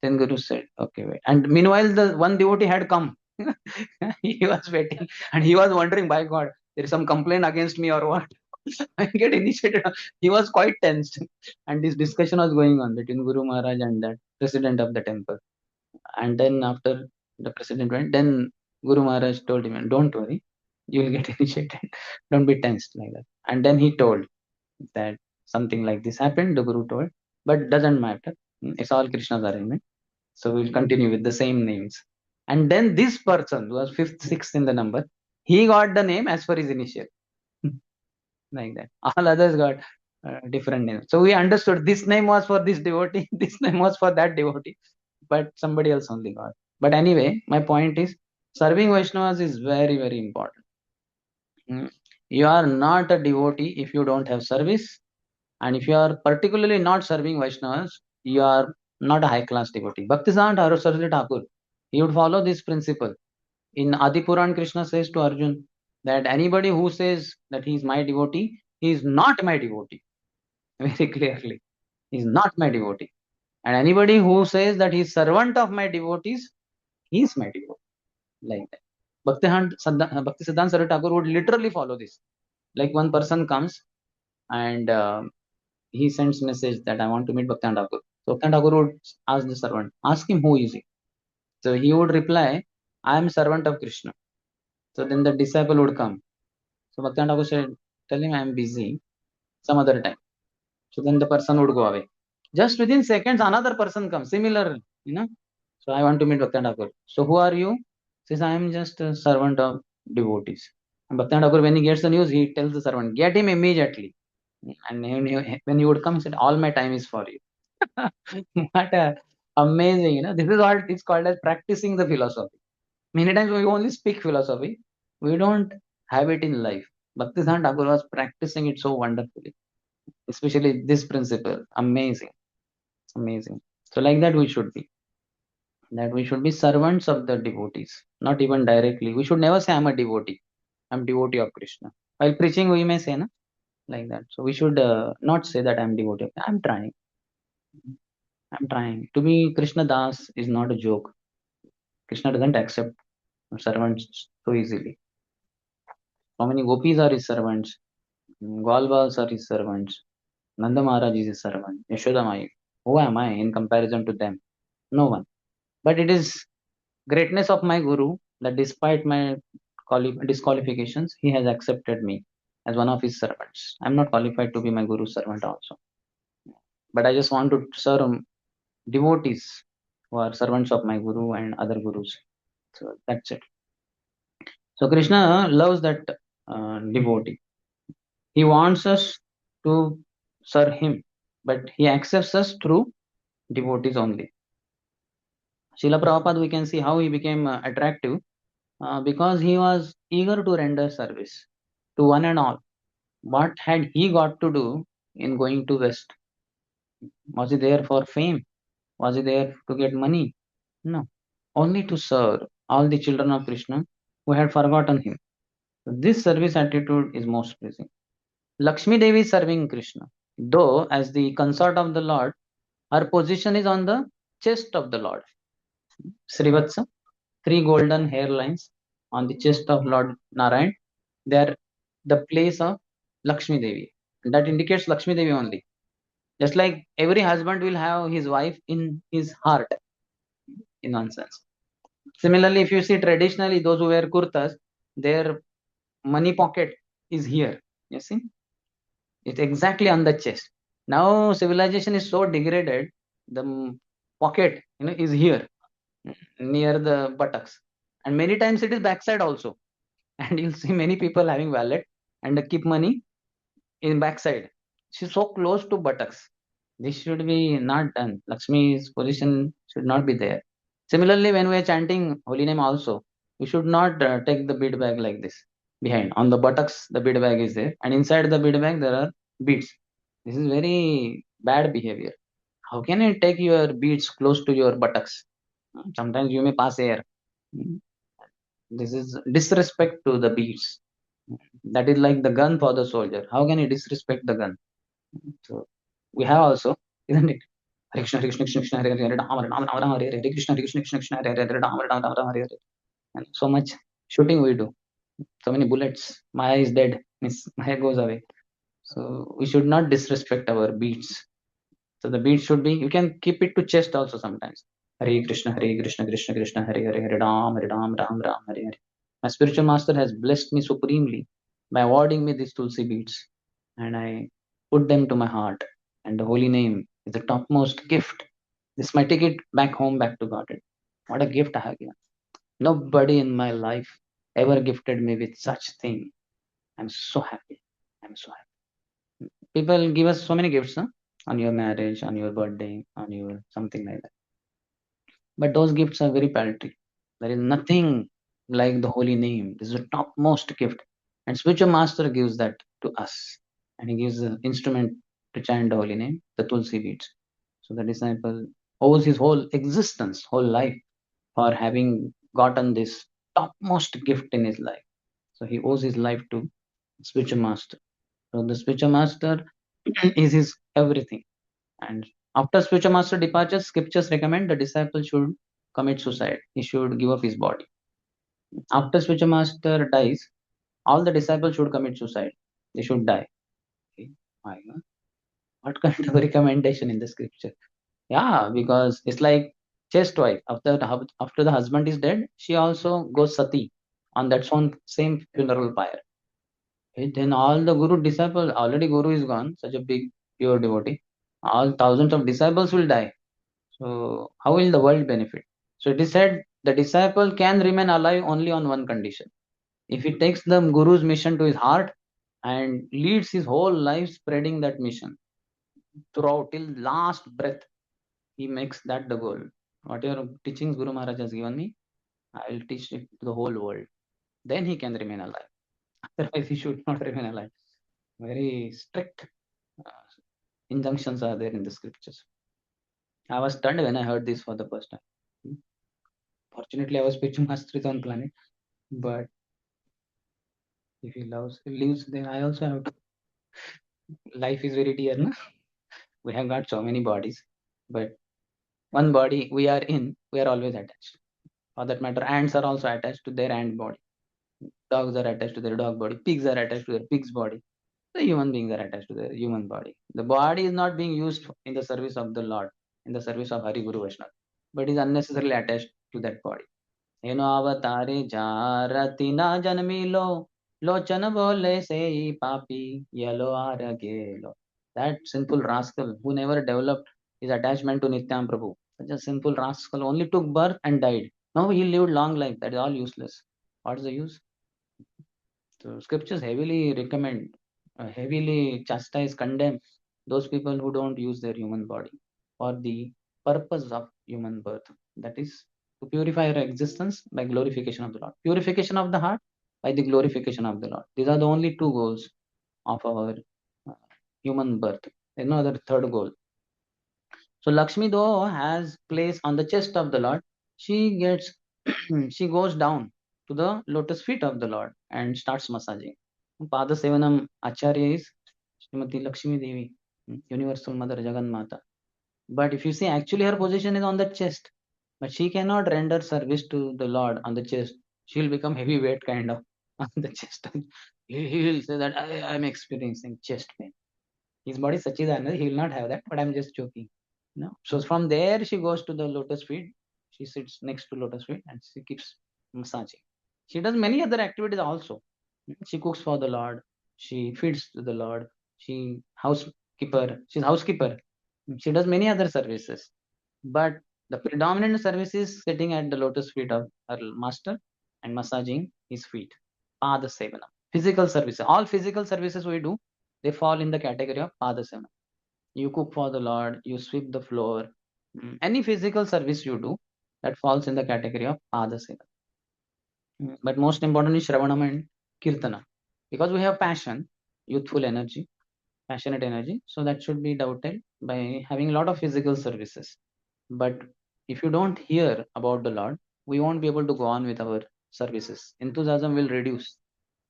Then Guru said, okay, wait. And meanwhile, the one devotee had come. He was waiting and he was wondering, by God, there is some complaint against me or what? I get initiated. He was quite tensed. And this discussion was going on between Guru Maharaj and that president of the temple. And then after the president went, then Guru Maharaj told him, don't worry, you will get initiated. Don't be tensed like that. And then he told that something like this happened, the Guru told, but doesn't matter. It's all Krishna's arrangement. So we'll continue with the same names. And then this person who was fifth, sixth in the number, he got the name as per his initial. Like that. All others got different names. So we understood this name was for this devotee, this name was for that devotee, but somebody else only got. But anyway, my point is serving Vaishnavas is very, very important. You are not a devotee if you don't have service. And if you are particularly not serving Vaishnavas, you are not a high class devotee. Bhaktisiddhanta Saraswati Thakur, he would follow this principle. In Adi Puran, Krishna says to Arjun that anybody who says that he is my devotee, he is not my devotee. Very clearly, he is not my devotee. And anybody who says that he is servant of my devotees, he is my devotee. Like that. Bhaktisiddhanta Saraswati Thakur would literally follow this. Like one person comes and he sends message that I want to meet Bhaktan Thakur. So Bhaktan Thakur would ask the servant, ask him who is he. So he would reply, I am servant of Krishna. So then the disciple would come. So Bhaktivinoda Thakur said, tell him I am busy some other time. So then the person would go away. Just within seconds, another person comes, similar, you know. So I want to meet Bhaktivinoda Thakur. So who are you? Says I am just a servant of devotees. And Bhaktivinoda Thakur, when he gets the news, he tells the servant, get him immediately. And when he would come, he said, all my time is for you. What a amazing, this is what it's called as practicing the philosophy. Many times we only speak philosophy, we don't have it in life. Bhaktisiddhanta Thakur was practicing it so wonderfully, especially this principle. Amazing, amazing. So like that we should be. That we should be servants of the devotees, not even directly. We should never say I'm a devotee. I'm devotee of Krishna. While preaching, we may say, na, like that. So we should not say that I'm devotee. I'm trying. I'm trying. To be Krishna Das is not a joke. Krishna doesn't accept servants so easily. How many gopis are his servants? Gwalbals are his servants. Nanda Maharaj is his servant. Yashoda Mai. Who am I in comparison to them? No one. But it is greatness of my Guru that despite my disqualifications, he has accepted me as one of his servants. I'm not qualified to be my Guru's servant also. But I just want to serve devotees who are servants of my Guru and other Gurus. So that's it. So Krishna loves that devotee. He wants us to serve him, but he accepts us through devotees only. Srila Prabhupada, we can see how he became attractive because he was eager to render service to one and all. What had he got to do in going to West? Was he there for fame? Was he there to get money? No, only to serve all the children of Krishna who had forgotten him. So this service attitude is most pleasing. Lakshmi Devi is serving Krishna. Though, as the consort of the Lord, her position is on the chest of the Lord. Srivatsa, three golden hairlines on the chest of Lord Narayan. They are the place of Lakshmi Devi. That indicates Lakshmi Devi only. Just like every husband will have his wife in his heart, in one sense. Similarly, if you see traditionally those who wear kurtas, their money pocket is here. You see, it's exactly on the chest. Now civilization is so degraded, the pocket is here near the buttocks, and many times it is backside also. And you'll see many people having wallet and keep money in backside. She's so close to buttocks. This should be not done. Lakshmi's position should not be there. Similarly, when we are chanting holy name also, we should not take the bead bag like this behind. On the buttocks, the bead bag is there, and inside the bead bag there are beads. This is very bad behavior. How can you take your beads close to your buttocks? Sometimes you may pass air. This is disrespect to the beads. That is like the gun for the soldier. How can you disrespect the gun? So we have also, isn't it? Hare Krishna, Hare Krishna, Krishna Krishna, Hare Hare, Hare Rama, Rama Rama, Hare Hare, Hare Krishna, Hare Krishna, Krishna Krishna, Hare Hare, Hare Rama, Rama Rama, Hare Hare. And so much shooting we do. So many bullets. My eye is dead. Means my eye goes away. So we should not disrespect our beats. So the beat should be, you can keep it to chest also sometimes. Hare Krishna, Hare Krishna, Krishna Krishna, Hare Hare, Hare Ram, Ram Ram, Hare Hare. My spiritual master has blessed me supremely by awarding me these Tulsi beads, and I put them to my heart. And the holy name is the topmost gift. This is my ticket back home, back to Godhead. What a gift I have given. Nobody in my life ever gifted me with such thing. I'm so happy. I'm so happy. People give us so many gifts, huh? On your marriage, on your birthday, on your something like that. But those gifts are very paltry. There is nothing like the holy name. This is the topmost gift. And spiritual master gives that to us. And he gives the instrument to chant the holy name, the Tulsi beads. So the disciple owes his whole existence, whole life, for having gotten this topmost gift in his life. So he owes his life to spiritual master. So the spiritual master is his everything. And after spiritual master departure, scriptures recommend the disciple should commit suicide. He should give up his body. After spiritual master dies, all the disciples should commit suicide. They should die. Okay. My God. What kind of recommendation in the scripture? Yeah, because it's like chaste wife. After the husband is dead, she also goes sati on that same funeral pyre. Okay, then all the guru disciples, already guru is gone, such a big pure devotee. All thousands of disciples will die. So how will the world benefit? So it is said the disciple can remain alive only on one condition. If he takes the guru's mission to his heart and leads his whole life spreading that mission throughout till last breath, he makes that the goal. Whatever teachings Guru Maharaj has given me, I will teach it to the whole world. Then he can remain alive. Otherwise, he should not remain alive. Very strict uh, injunctions are there in the scriptures. I was stunned when I heard this for the first time. Fortunately, I was preaching Master on planet, but if he lives, then I also have to. Life is very dear, no? We have got so many bodies, but one body we are in, we are always attached. For that matter, ants are also attached to their ant body. Dogs are attached to their dog body. Pigs are attached to their pig's body. The human beings are attached to their human body. The body is not being used in the service of the Lord, in the service of Hari Guru Vaishnava, but is unnecessarily attached to that body. हेनो अवतारे जारति ना जन्मिलो लोचन बोले से पापी yellow are गेलो. That sinful rascal who never developed his attachment to Nityam Prabhu, such a sinful rascal, only took birth and died. No, he lived long life. That is all useless. What is the use? So scriptures heavily recommend, heavily chastise, condemn those people who don't use their human body for the purpose of human birth. That is to purify our existence by glorification of the Lord. Purification of the heart by the glorification of the Lord. These are the only two goals of our uh, human birth. There's no other third goal. So Lakshmi though has place on the chest of the Lord, she gets she goes down to the lotus feet of the Lord and starts massaging. Pada Sevanam Acharya is Srimati Lakshmi Devi, Universal Mother Jagan Mata. But if you see, actually her position is on the chest, but she cannot render service to the Lord on the chest. She will become heavyweight kind of on the chest. He will say that I am experiencing chest pain. His body is Sachidananda, he will not have that, but I'm just joking. No. So from there she goes to the lotus feet. She sits next to lotus feet and she keeps massaging. She does many other activities also. She cooks for the Lord. She feeds to the Lord. She housekeeper. She's housekeeper. She does many other services. But the predominant service is sitting at the lotus feet of her master and massaging his feet. Pada Sevana. Physical services. All physical services we do, they fall in the category of Pada Sevana. You cook for the Lord, you sweep the floor, any physical service you do, that falls in the category of Pada Sevana. But most important is Shravanam and Kirtana. Because we have passion, youthful energy, passionate energy, so that should be doubted by having a lot of physical services. But if you don't hear about the Lord, we won't be able to go on with our services. Enthusiasm will reduce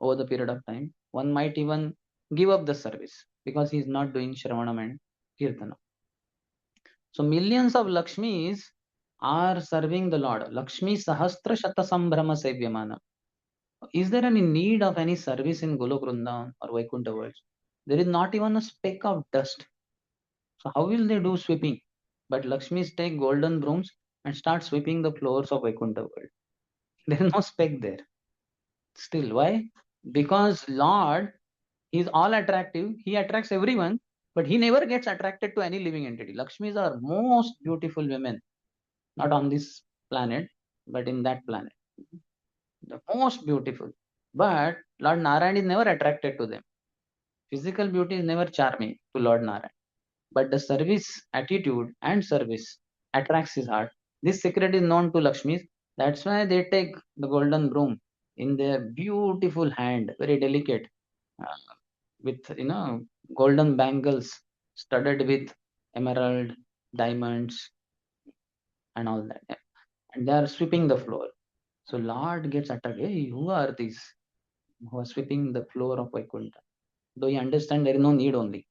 over the period of time. One might even give up the service because he is not doing Shravanam and Kirtana. So millions of Lakshmis are serving the Lord. Lakshmi Sahastra Shata Sambhrama Sevyamana. Is there any need of any service in Golok Vrindavan or Vaikuntha worlds? There is not even a speck of dust. So how will they do sweeping? But Lakshmis take golden brooms and start sweeping the floors of Vaikuntha world. There is no speck there. Still, why? Because Lord is all attractive. He attracts everyone, but he never gets attracted to any living entity. Lakshmis are most beautiful women, not on this planet, but in that planet. The most beautiful. But Lord Narayan is never attracted to them. Physical beauty is never charming to Lord Narayan. But the service attitude and service attracts his heart. This secret is known to Lakshmis. That's why they take the golden broom in their beautiful hand, very delicate, uh, with golden bangles studded with emerald, diamonds, and all that. Yeah. And they are sweeping the floor. So Lord gets attacked. Hey, who are these who are sweeping the floor of Vaikuntha? Though you understand there is no need only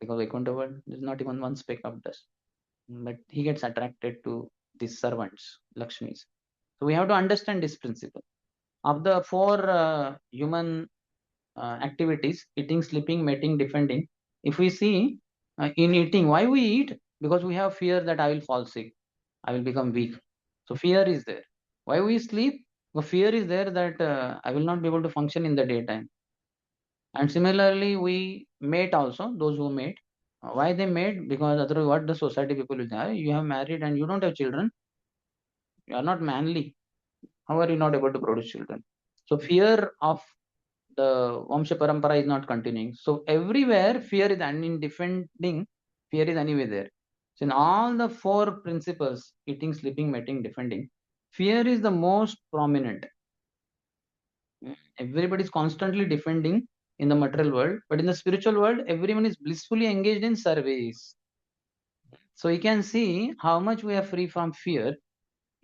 because Vaikuntha world is not even one speck of dust. But he gets attracted to these servants, Lakshmis. So we have to understand this principle. Of the four human activities, eating, sleeping, mating, defending, if we see in eating, why we eat? Because we have fear that I will fall sick. I will become weak. So fear is there. Why we sleep? The fear is there that I will not be able to function in the daytime. And similarly, we mate also, those who mate. Why they mate? Because otherwise, what the society people will say, "Ah, you have married and you don't have children, you are not manly. How are you not able to produce children?" So fear of the Vamsha Parampara is not continuing. So everywhere fear is, and in defending, fear is anyway there. So in all the four principles, eating, sleeping, mating, defending, fear is the most prominent. Everybody is constantly defending in the material world, but in the spiritual world, everyone is blissfully engaged in service. So you can see how much we are free from fear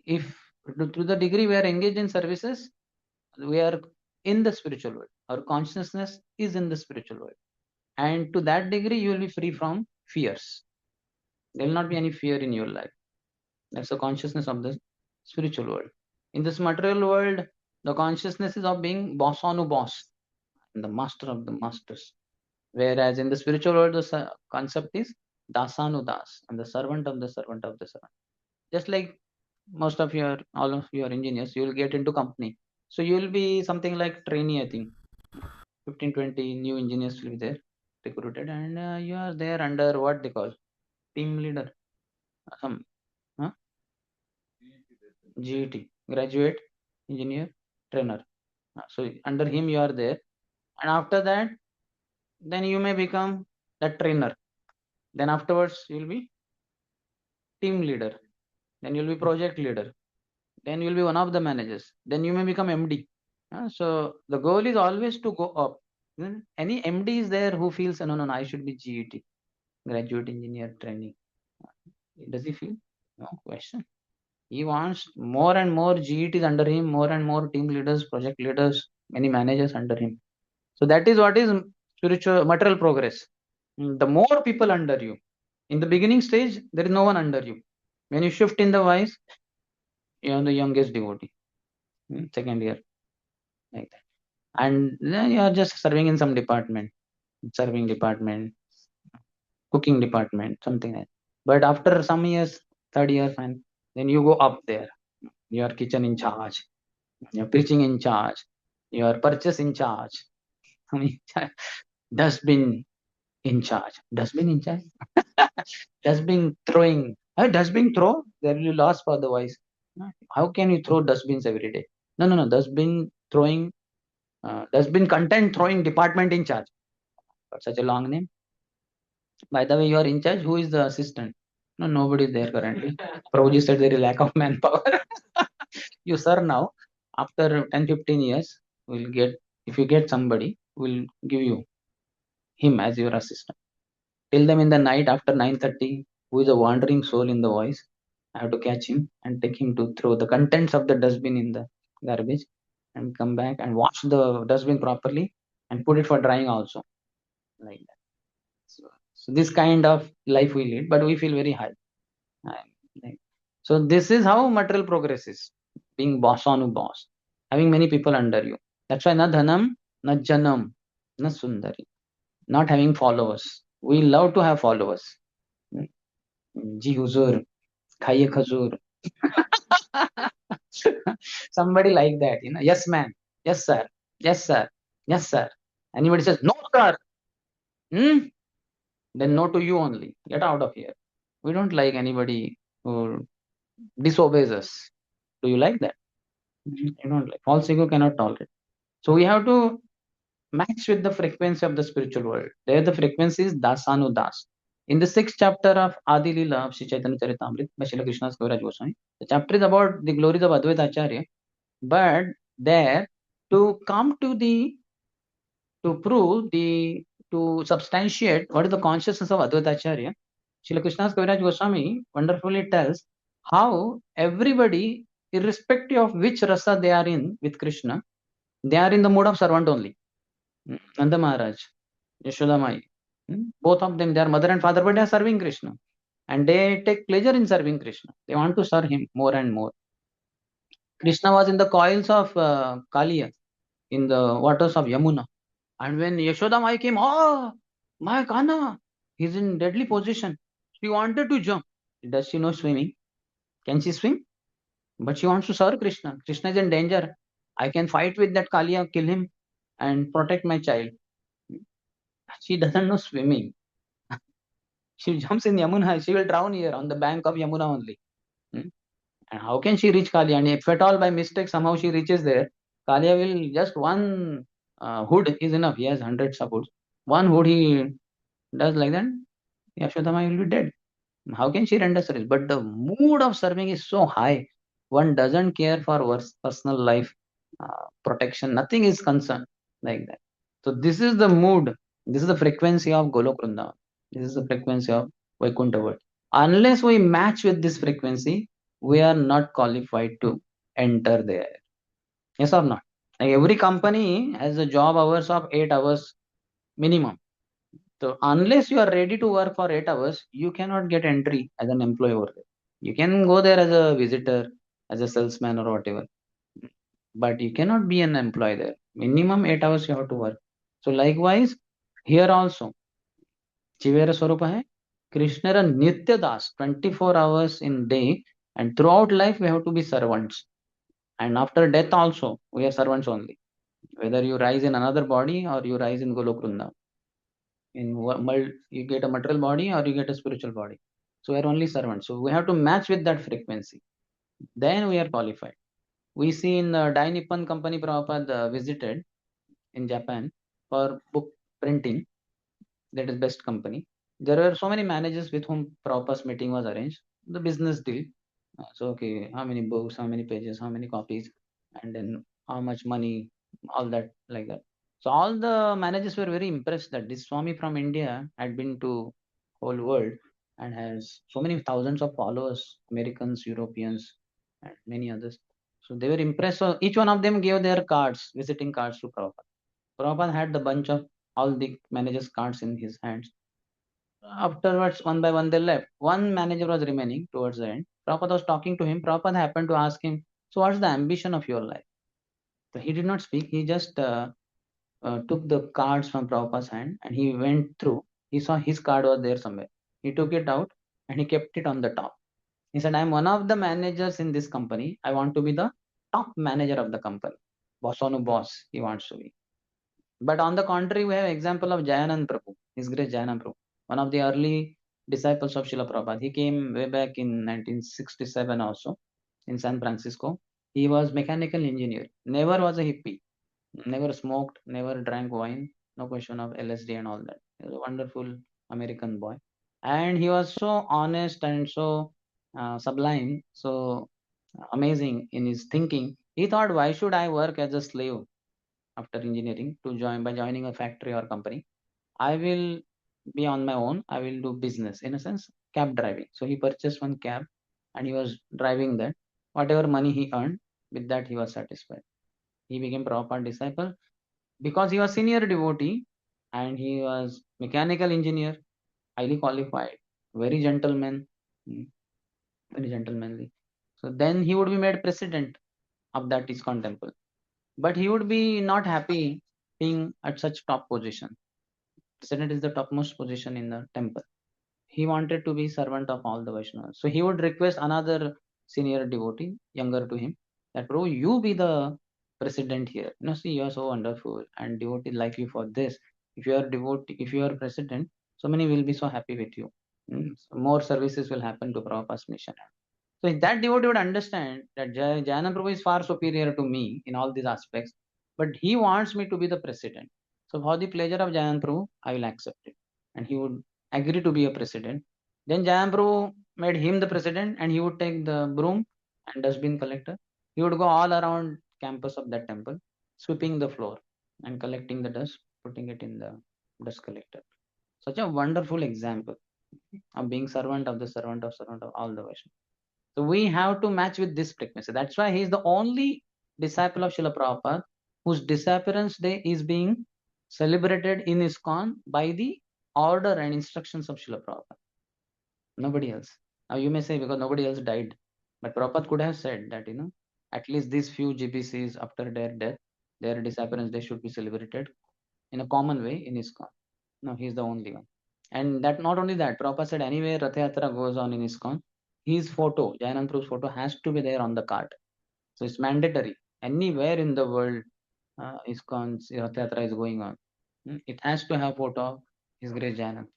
if to the degree we are engaged in services, we are in the spiritual world. Our consciousness is in the spiritual world. And to that degree, you will be free from fears. There will not be any fear in your life. That's the consciousness of the spiritual world. In this material world, the consciousness is of being boss on a boss, and the master of the masters. Whereas in the spiritual world, the concept is dasanudas, and the servant of the servant of the servant. Just like all of your engineers, you will get into company. So you will be something like trainee, I think. 15, 20 new engineers will be there, recruited, and you are there under what they call team leader, some huh? GET, graduate engineer trainer. So under him you are there, and after that, then you may become that trainer. Then afterwards you will be team leader. Then you will be project leader. Then you will be one of the managers. Then you may become MD. So the goal is always to go up. Any MD is there who feels no, no, no, I should be GET, graduate engineer training. Does he feel? No question. He wants more and more GETs under him, more and more team leaders, project leaders, many managers under him. So that is what is spiritual material progress. The more people under you. In the beginning stage, there is no one under you. When you shift in the wise, you are the youngest devotee. Second year, like that. And then you are just serving in some department, serving department, cooking department, something like that. But after some years, third year, fine, then you go up there. You are kitchen in charge, you're preaching in charge, you're purchase in charge, I mean, dustbin in charge, dustbin in charge, dustbin throwing. Dustbin throw, there will be loss for the voice. How can you throw dustbins every day? No, no, no, dustbin throwing, dustbin content throwing department in charge. Got such a long name. By the way, you are in charge. Who is the assistant? No, nobody is there currently. Prabhuji said there is lack of manpower. You sir now, after 10, 15 years, will get, if you get somebody, will give you him as your assistant. Till them in the night after 9:30, who is a wandering soul in the voice. I have to catch him and take him to throw the contents of the dustbin in the garbage and come back and wash the dustbin properly and put it for drying also. Like that. So this kind of life we lead, but we feel very high. Like- So this is how material progress is. Being boss on a boss, having many people under you. That's why na dhanam, na janam, na sundari. Not having followers. We love to have followers. Ji huzur, khaiye khazur. Somebody like that, Yes, ma'am. Yes, sir. Yes, sir. Yes, sir. Anybody says no, sir. Hmm? Then no to you only. Get out of here. We don't like anybody who disobeys us. Do you like that? You don't like. False ego cannot tolerate. So we have to match with the frequency of the spiritual world. There the frequency is dasanudas. In the sixth chapter of Adi Leela of Sri Chaitanya Charitamrita by Srila Krishnadas Kaviraj Goswami, the chapter is about the glories of Advaita Acharya. But there, to come to to prove to substantiate what is the consciousness of Advaita Acharya, Srila Krishnadas Kaviraj Goswami wonderfully tells how everybody, irrespective of which rasa they are in with Krishna, they are in the mode of servant only. Nanda Maharaj, Yashoda Mai, both of them, they are mother and father, but they are serving Krishna. And they take pleasure in serving Krishna. They want to serve him more and more. Krishna was in the coils of Kaliya, in the waters of Yamuna. And when Yashoda Mai came, oh, my Kana, he's in deadly position. She wanted to jump. Does she know swimming? Can she swim? But she wants to serve Krishna. Krishna is in danger. I can fight with that Kaliya, kill him, and protect my child. She doesn't know swimming. She jumps in Yamuna. She will drown here on the bank of Yamuna only. Hmm? And how can she reach Kaliya? And if at all by mistake somehow she reaches there, Kaliya will just one hood is enough. He has hundreds of hoods. One hood he does like that. Yashodhama will be dead. How can she render service? But the mood of serving is so high. One doesn't care for personal life, protection. Nothing is concerned like that. So this is the mood. This is the frequency of Golok Vrindavan. This is the frequency of Vaikuntha world. Unless we match with this frequency, we are not qualified to enter there. Yes or not? Like every company has a job hours of 8 hours minimum. So unless you are ready to work for 8 hours, you cannot get entry as an employee over there. You can go there as a visitor, as a salesman or whatever, but you cannot be an employee there. Minimum 8 hours you have to work. So likewise, here also, Chivera Swarupa hai, Krishna is Nitya Das, 24 hours in day, and throughout life we have to be servants. And after death also, we are servants only. Whether you rise in another body or you rise in Golok Vrindavan. You get a material body or you get a spiritual body, so we are only servants, so we have to match with that frequency, then we are qualified. We see in the Dai Nippon company Prabhupada visited in Japan for book printing. That is best company. There were so many managers with whom Prabhupada's meeting was arranged, the business deal. So okay, how many books, how many pages, how many copies, and then how much money, all that like that. So all the managers were very impressed that this Swami from India had been to whole world and has so many thousands of followers, Americans, Europeans, and many others. So they were impressed. So each one of them gave their cards, visiting cards to Prabhupada. Prabhupada had the bunch of all the managers' cards in his hands. Afterwards, one by one, they left. One manager was remaining towards the end. Prabhupada was talking to him. Prabhupada happened to ask him, so what's the ambition of your life? So he did not speak. He just took the cards from Prabhupada's hand and he went through. He saw his card was there somewhere. He took it out and he kept it on the top. He said, I'm one of the managers in this company. I want to be the top manager of the company. Boss on a boss, he wants to be. But on the contrary, we have example of Jayanand Prabhu, His Grace Jayanand Prabhu, one of the early disciples of Srila Prabhupada. He came way back in 1967 also in San Francisco. He was mechanical engineer, never was a hippie, never smoked, never drank wine, no question of LSD and all that. He was a wonderful American boy. And he was so honest and so sublime, so amazing in his thinking. He thought, why should I work as a slave after engineering to join by joining a factory or company? I will be on my own. I will do business, in a sense, cab driving. So he purchased one cab and he was driving that. Whatever money he earned, with that he was satisfied. He became Prabhupada disciple because he was senior devotee and he was mechanical engineer, highly qualified, very gentleman, mm, very gentlemanly. So then he would be made president of that ISKCON temple. But he would be not happy being at such top position. President is the topmost position in the temple. He wanted to be servant of all the Vaishnavas. So he would request another senior devotee, younger to him, that bro, you be the president here. You know, see, you are so wonderful and devotee like you for this. If you are devotee, if you are president, so many will be so happy with you. So more services will happen to Prabhupada's mission. So if that devotee would understand that Jayana Prabhu is far superior to me in all these aspects, but he wants me to be the president. So for the pleasure of Jayana Prabhu, I will accept it. And he would agree to be a president. Then Jayana Prabhu made him the president and he would take the broom and dustbin collector. He would go all around campus of that temple, sweeping the floor and collecting the dust, putting it in the dust collector. Such a wonderful example of being servant of all the Vaishnavas. So we have to match with this frequency. That's why he is the only disciple of Srila Prabhupada whose disappearance day is being celebrated in ISKCON by the order and instructions of Srila Prabhupada. Nobody else. Now you may say because nobody else died, but Prabhupada could have said that, at least these few GBCs after their death, their disappearance day should be celebrated in a common way in ISKCON. No, he is the only one. And that not only that, Prabhupada said anyway Rath Yatra goes on in ISKCON, his photo, Jayanand Prabhu's photo, has to be there on the cart. So it's mandatory. Anywhere in the world, ISKCON's Rath Yatra is going on. It has to have photo of His Grace Jayanand.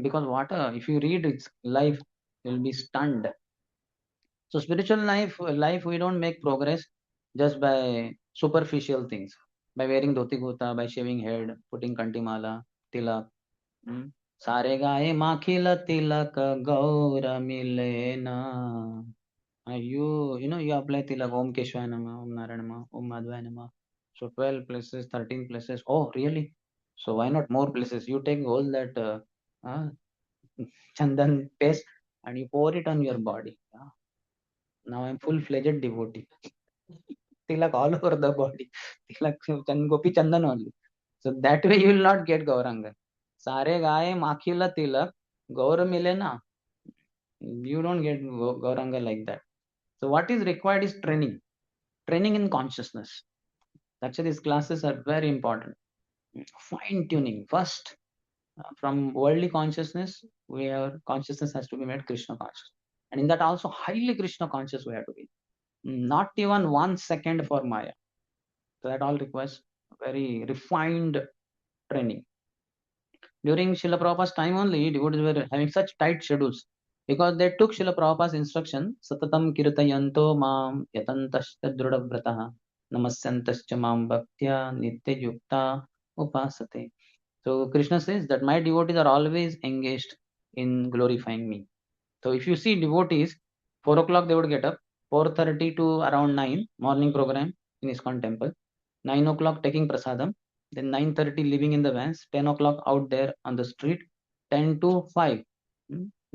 Because what if you read its life, you'll be stunned. So spiritual life we don't make progress just by superficial things, by wearing dhoti kurta, by shaving head, putting kantimala, tilak. Hmm? Sare gaye makhila tilak gaur mile na. You apply tilak Om Keshwaya Nama, Om Narayana Nama, Om Madhvaya Nama. So 12 places, 13 places. Oh, really? So why not more places? You take all that uh, chandan paste and you pour it on your body. Yeah. Now I'm full-fledged devotee. Tilak all over the body. Tilak Gopi Chandan only. So that way you will not get Gauranga. Sare gaye makhila tilak Gaur milena. You don't get Gauranga like that. So what is required is training. Training in consciousness. That's why these classes are very important. Fine tuning. First, from worldly consciousness, consciousness has to be made Krishna conscious. And in that also highly Krishna conscious we have to be. Not even 1 second for Maya. So that all requires very refined training. During Srila Prabhupada's time only, devotees were having such tight schedules because they took Srila Prabhupada's instruction, Satatam kirtayanto mam yatantascha drudavrataha namasyantascha mam bhaktya nitya yukta upasate. So Krishna says that my devotees are always engaged in glorifying me. So if you see devotees, 4 o'clock they would get up, 4:30 to around 9, morning program in ISKCON temple, 9 o'clock taking prasadam, then 9:30 living in the vans, 10 o'clock out there on the street, 10 to 5,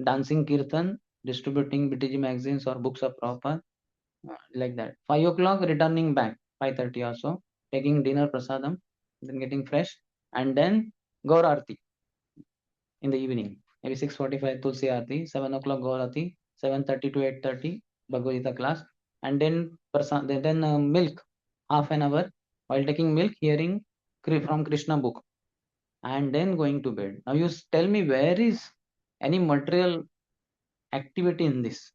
dancing kirtan, distributing BTG magazines or books of Prabhupada, like that. 5 o'clock returning back, 5:30 or so, taking dinner prasadam, then getting fresh, and then Gaur Aarti in the evening. Maybe 6:45 Tulsi Aarti, 7 o'clock Gaur Aarti, 7:30 to 8:30 Bhagavad Gita class, and then milk, half an hour while taking milk, hearing from Krishna book, and then going to bed. Now you tell me where is any material activity in this?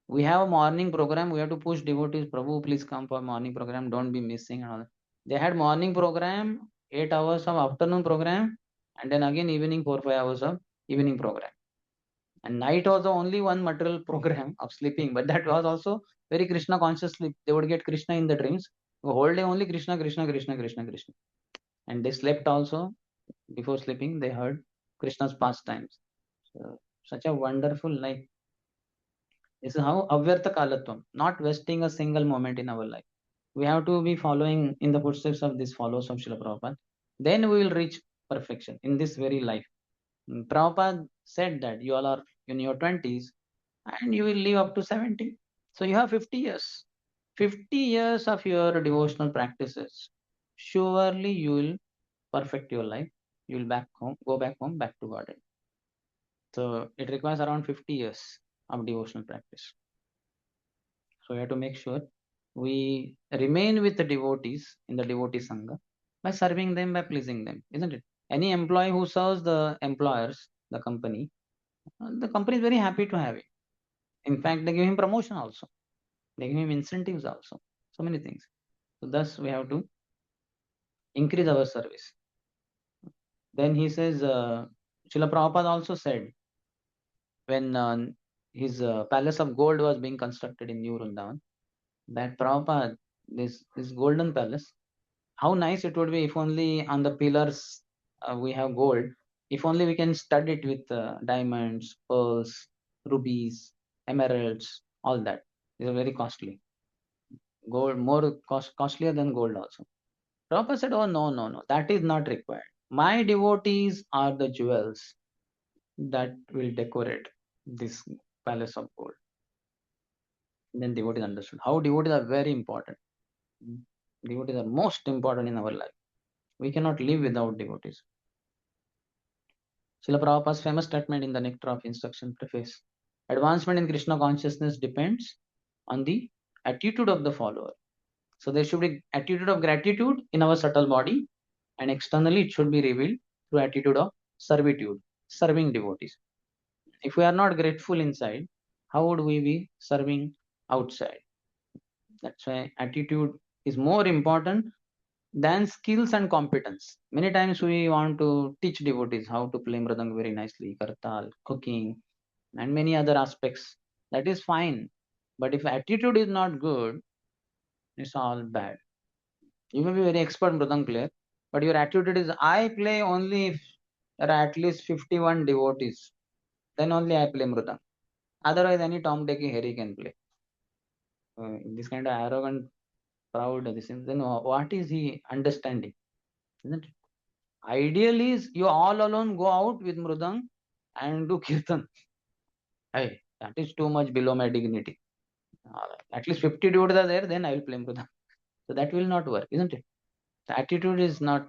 We have a morning program. We have to push devotees. Prabhu, please come for morning program. Don't be missing. And all that. They had morning program, 8 hours of afternoon program, and then again evening 4-5 hours of evening program. And night was the only one material program of sleeping, but that was also very Krishna conscious sleep. They would get Krishna in the dreams. The whole day only Krishna, Krishna, Krishna, Krishna, Krishna. And they slept also. Before sleeping, they heard Krishna's pastimes. So, such a wonderful life. This is how avyartha kalatvam, not wasting a single moment in our life. We have to be following in the footsteps of these followers of Srila Prabhupada. Then we will reach perfection in this very life. Prabhupada said that you all are in your 20s and you will live up to 70. So you have 50 years. 50 years of your devotional practices. Surely you will perfect your life. You will go back home, back to Godhead. So it requires around 50 years of devotional practice. So we have to make sure we remain with the devotees in the devotee sangha by serving them, by pleasing them, isn't it? Any employee who serves the employers, the company is very happy to have it. In fact, they give him promotion also. They give him incentives also. So many things. So thus we have to increase our service. Then he says, Srila Prabhupada also said, when his palace of gold was being constructed in New Vrindavan, that Prabhupada, this golden palace, how nice it would be if only on the pillars we have gold. If only we can stud it with diamonds, pearls, rubies, emeralds, all that. These are very costly. Gold more costlier than gold also. Prabhupada said, "Oh no, no, no, that is not required. My devotees are the jewels that will decorate this palace of gold." Then devotees understood how devotees are very important. Devotees are most important in our life. We cannot live without devotees. Srila Prabhupada's famous statement in the Nectar of Instruction preface: advancement in Krishna consciousness depends on the attitude of the follower. So there should be attitude of gratitude in our subtle body, and externally it should be revealed through attitude of servitude, serving devotees. If we are not grateful inside, how would we be serving outside? That's why attitude is more important than skills and competence. Many times we want to teach devotees how to play mridang very nicely, kartal, cooking, and many other aspects. That is fine. But if attitude is not good, it's all bad. You may be very expert mridang player, but your attitude is I play only if there are at least 51 devotees. Then only I play mridang. Otherwise, any Tom, Dick, Harry can play. This kind of arrogant, proud, this is, then what is he understanding? Isn't it? Ideally, is you all alone go out with mridang and do kirtan. Hey, that is too much below my dignity. At least 50 devotees are there, then I will play mridang. So that will not work, isn't it? The attitude is not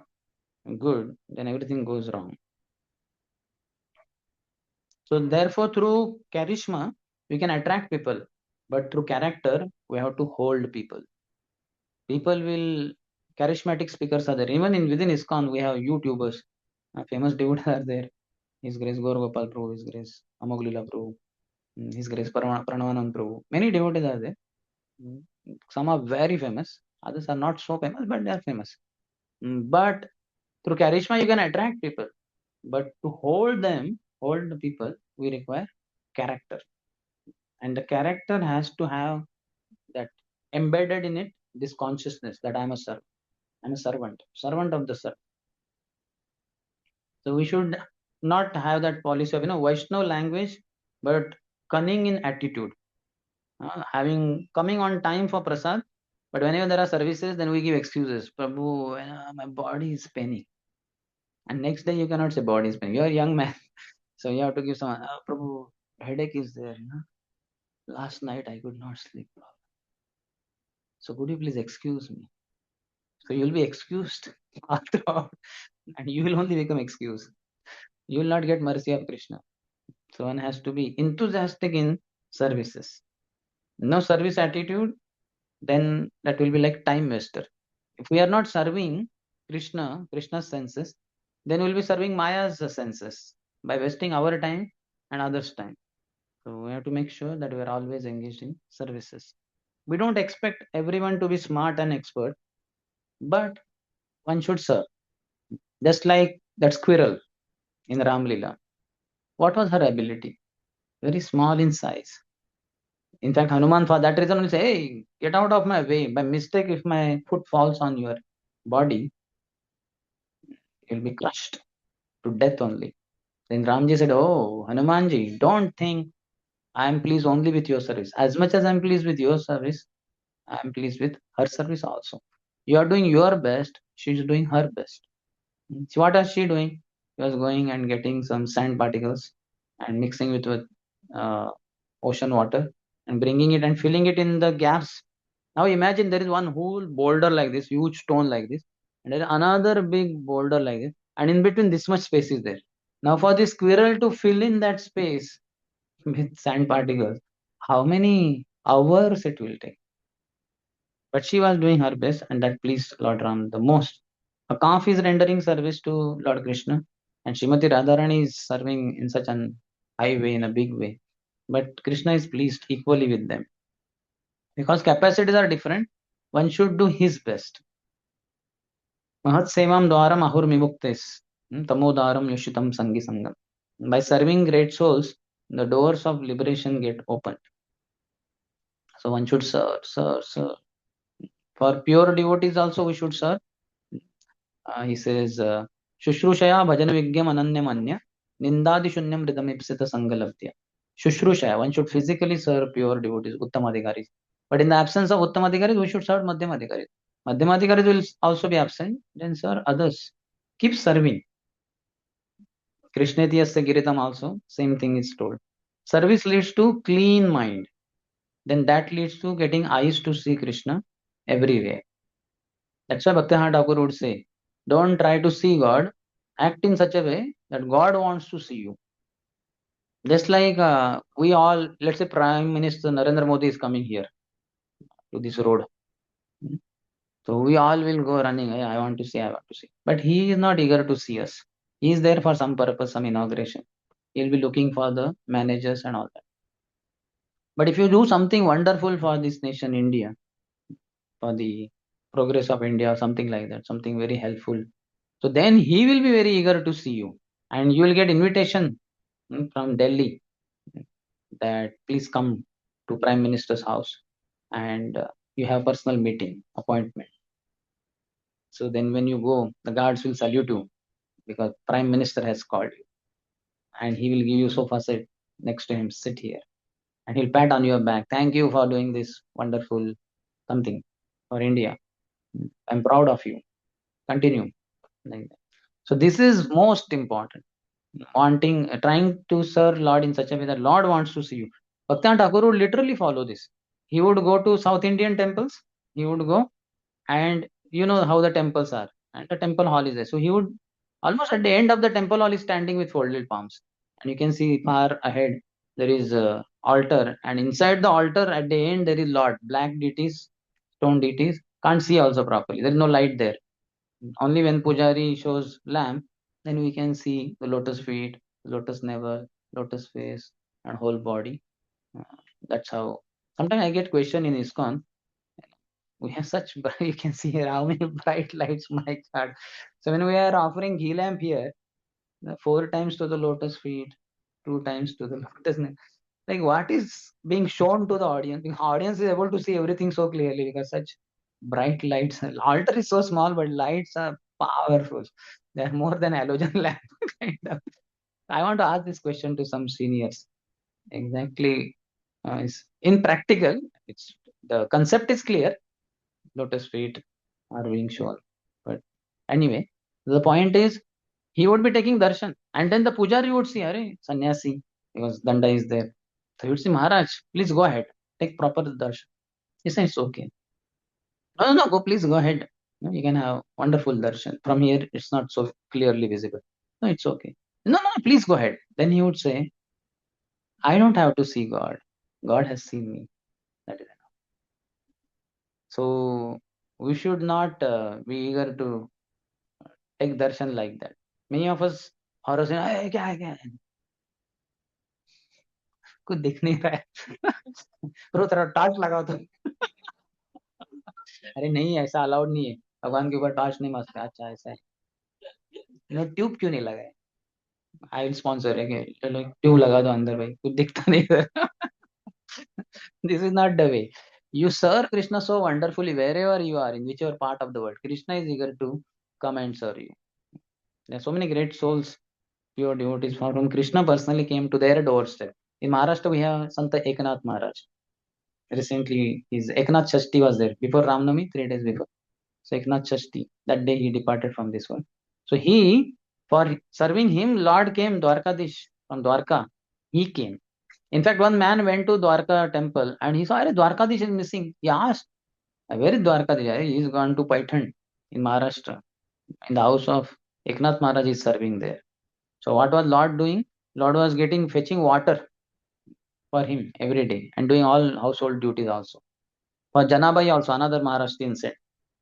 good, then everything goes wrong. So therefore, through charisma, we can attract people, but through character, we have to hold people. People will charismatic speakers are there. Even in within ISKCON, we have YouTubers. Famous devotees are there. His Grace Gaur Gopal Prabhu, His Grace Amoglila Prabhu, His Grace Pranavanand Prabhu. Many devotees are there. Mm, Some are very famous, others are not so famous, but they are famous. But through charisma, you can attract people. But to hold them, hold the people, we require character. And the character has to have that embedded in it, this consciousness that I'm a servant. I'm a servant of the servant. So we should not have that policy of Vaishnava language, but cunning in attitude. Having coming on time for prasad, but whenever there are services, then we give excuses. Prabhu, my body is paining, and next day you cannot say body is paining. You are a young man, so you have to give some. Prabhu, headache is there. Last night I could not sleep. So could you please excuse me? So you'll be excused all throughout, and you will only become excuse. You will not get mercy of Krishna. So one has to be enthusiastic in services. No service attitude, then that will be like time waster. If we are not serving Krishna's senses, then we'll be serving Maya's senses by wasting our time and others' time. So we have to make sure that we are always engaged in services. We don't expect everyone to be smart and expert, but one should serve. Just like that squirrel in Ram Lila. What was her ability? Very small in size. In fact, Hanuman for that reason will say, hey, get out of my way. By mistake, if my foot falls on your body, you'll be crushed to death only. Then Ramji said, oh, Hanumanji, don't think I am pleased only with your service. As much as I am pleased with your service, I am pleased with her service also. You are doing your best, she is doing her best. So what is she doing? She was going and getting some sand particles and mixing it with uh, ocean water and bringing it and filling it in the gaps. Now imagine there is one whole boulder like this, huge stone like this, and there is another big boulder like this, and in between this much space is there. Now for the squirrel to fill in that space with sand particles, how many hours it will take? But she was doing her best, and that pleased Lord Ram the most. A calf is rendering service to Lord Krishna, and Srimati Radharani is serving in such an high way, in a big way. But Krishna is pleased equally with them. Because capacities are different, one should do his best. Mahat sevam dwaram ahur mimuktes, tamodaram yoshitam sangi sangam. By serving great souls, the doors of liberation get opened. So one should serve, serve, serve. For pure devotees also we should serve. He says, Shushrusaya bhajan vigyam ananyamanya nindadi shunyam ridamipsita sangalabdya. Shushrusaya, one should physically serve pure devotees, Uttamadhikaris. But in the absence of Uttamadhikaris, we should serve Madhyamadhikaris. Madhyamadhikaris will also be absent, then serve others. Keep serving. Krishnetiyasya Giritam also, same thing is told. Service leads to clean mind. Then that leads to getting eyes to see Krishna everywhere. That's why Bhaktivinoda Thakur would say, don't try to see God, act in such a way that God wants to see you. Just like we all, let's say Prime Minister Narendra Modi is coming here to this road. So we all will go running, "Hey, I want to see, I want to see." But he is not eager to see us. He is there for some purpose, some inauguration. He'll be looking for the managers and all that. But if you do something wonderful for this nation, India, for the progress of India, something like that, something very helpful, so then he will be very eager to see you, and you will get invitation from Delhi that please come to Prime Minister's house, and you have personal meeting appointment. So then when you go, the guards will salute you because Prime Minister has called you, and he will give you sofa set next to him, sit here, and he'll pat on your back. Thank you for doing this wonderful something for India. I'm proud of you. Continue like that. So this is most important. Wanting, trying to serve Lord in such a way that Lord wants to see you. Bhaktivinoda Thakur would literally follow this. He would go to South Indian temples. He would go, and you know how the temples are, and the temple hall is there. So he would almost at the end of the temple hall is standing with folded palms, and you can see far ahead there is a altar, and inside the altar at the end there is Lord, black deities, stone deities. Can't see also properly. There is no light there. Only when Pujari shows lamp, then we can see the lotus feet, lotus navel, lotus face, and whole body. Uh, that's how. Sometimes I get question in ISKCON. We have such you can see here how many bright lights my God. So when we are offering ghee lamp here, four times to the lotus feet, two times to the lotus navel. Like what is being shown to the audience? The audience is able to see everything so clearly because such bright lights. Altar is so small, but lights are powerful. They are more than halogen lamp kind of. I want to ask this question to some seniors. Exactly, in practical, it's the concept is clear. Lotus feet are being shown, but anyway, the point is he would be taking darshan, and then the pujari would see, Are sannyasi, because danda is there. So he would say, Maharaj, please go ahead, take proper darshan. He says, it's okay. No, no, no, go, please go ahead. No, you can have wonderful darshan. From here, it's not so clearly visible. No, it's okay. No, no, please go ahead. Then he would say, I don't have to see God. God has seen me. That is enough. So we should not be eager to take darshan like that. Many of us are saying, "Hey, क्या है, क्या है?" कुछ दिख नहीं रहा है रो तेरा टॉर्च लगाओ तो अरे नहीं ऐसा अलाउड नहीं है भगवान के ऊपर टॉर्च नहीं मारते अच्छा ऐसा है ट्यूब क्यों नहीं लगाए आई विल स्पॉन्सर है चलो ट्यूब लगा दो अंदर भाई कुछ दिखता नहीं है this is not the way you serve Krishna so wonderfully wherever you are in whichever part of the world. Krishna is eager to come and serve you. There are so many great souls, pure devotees from whom Krishna personally came to their doorstep. In Maharashtra we have Sant Eknath Maharaj. Recently his Eknath Shashti was there before Ramnami, 3 days before. So Eknath Shashti, that day he departed from this world. So he, for serving him, Lord came Dwarkadish from Dwarka. He came. In fact, one man went to Dwarka temple and he saw, Are Dwarkadish is missing. He asked, Where is Dwarkadish? He is gone to Paitan in Maharashtra. In the house of Eknath Maharaj is serving there. So what was Lord doing? Lord was getting fetching water for him every day and doing all household duties also. For Janabai also, another Maharashtrian said,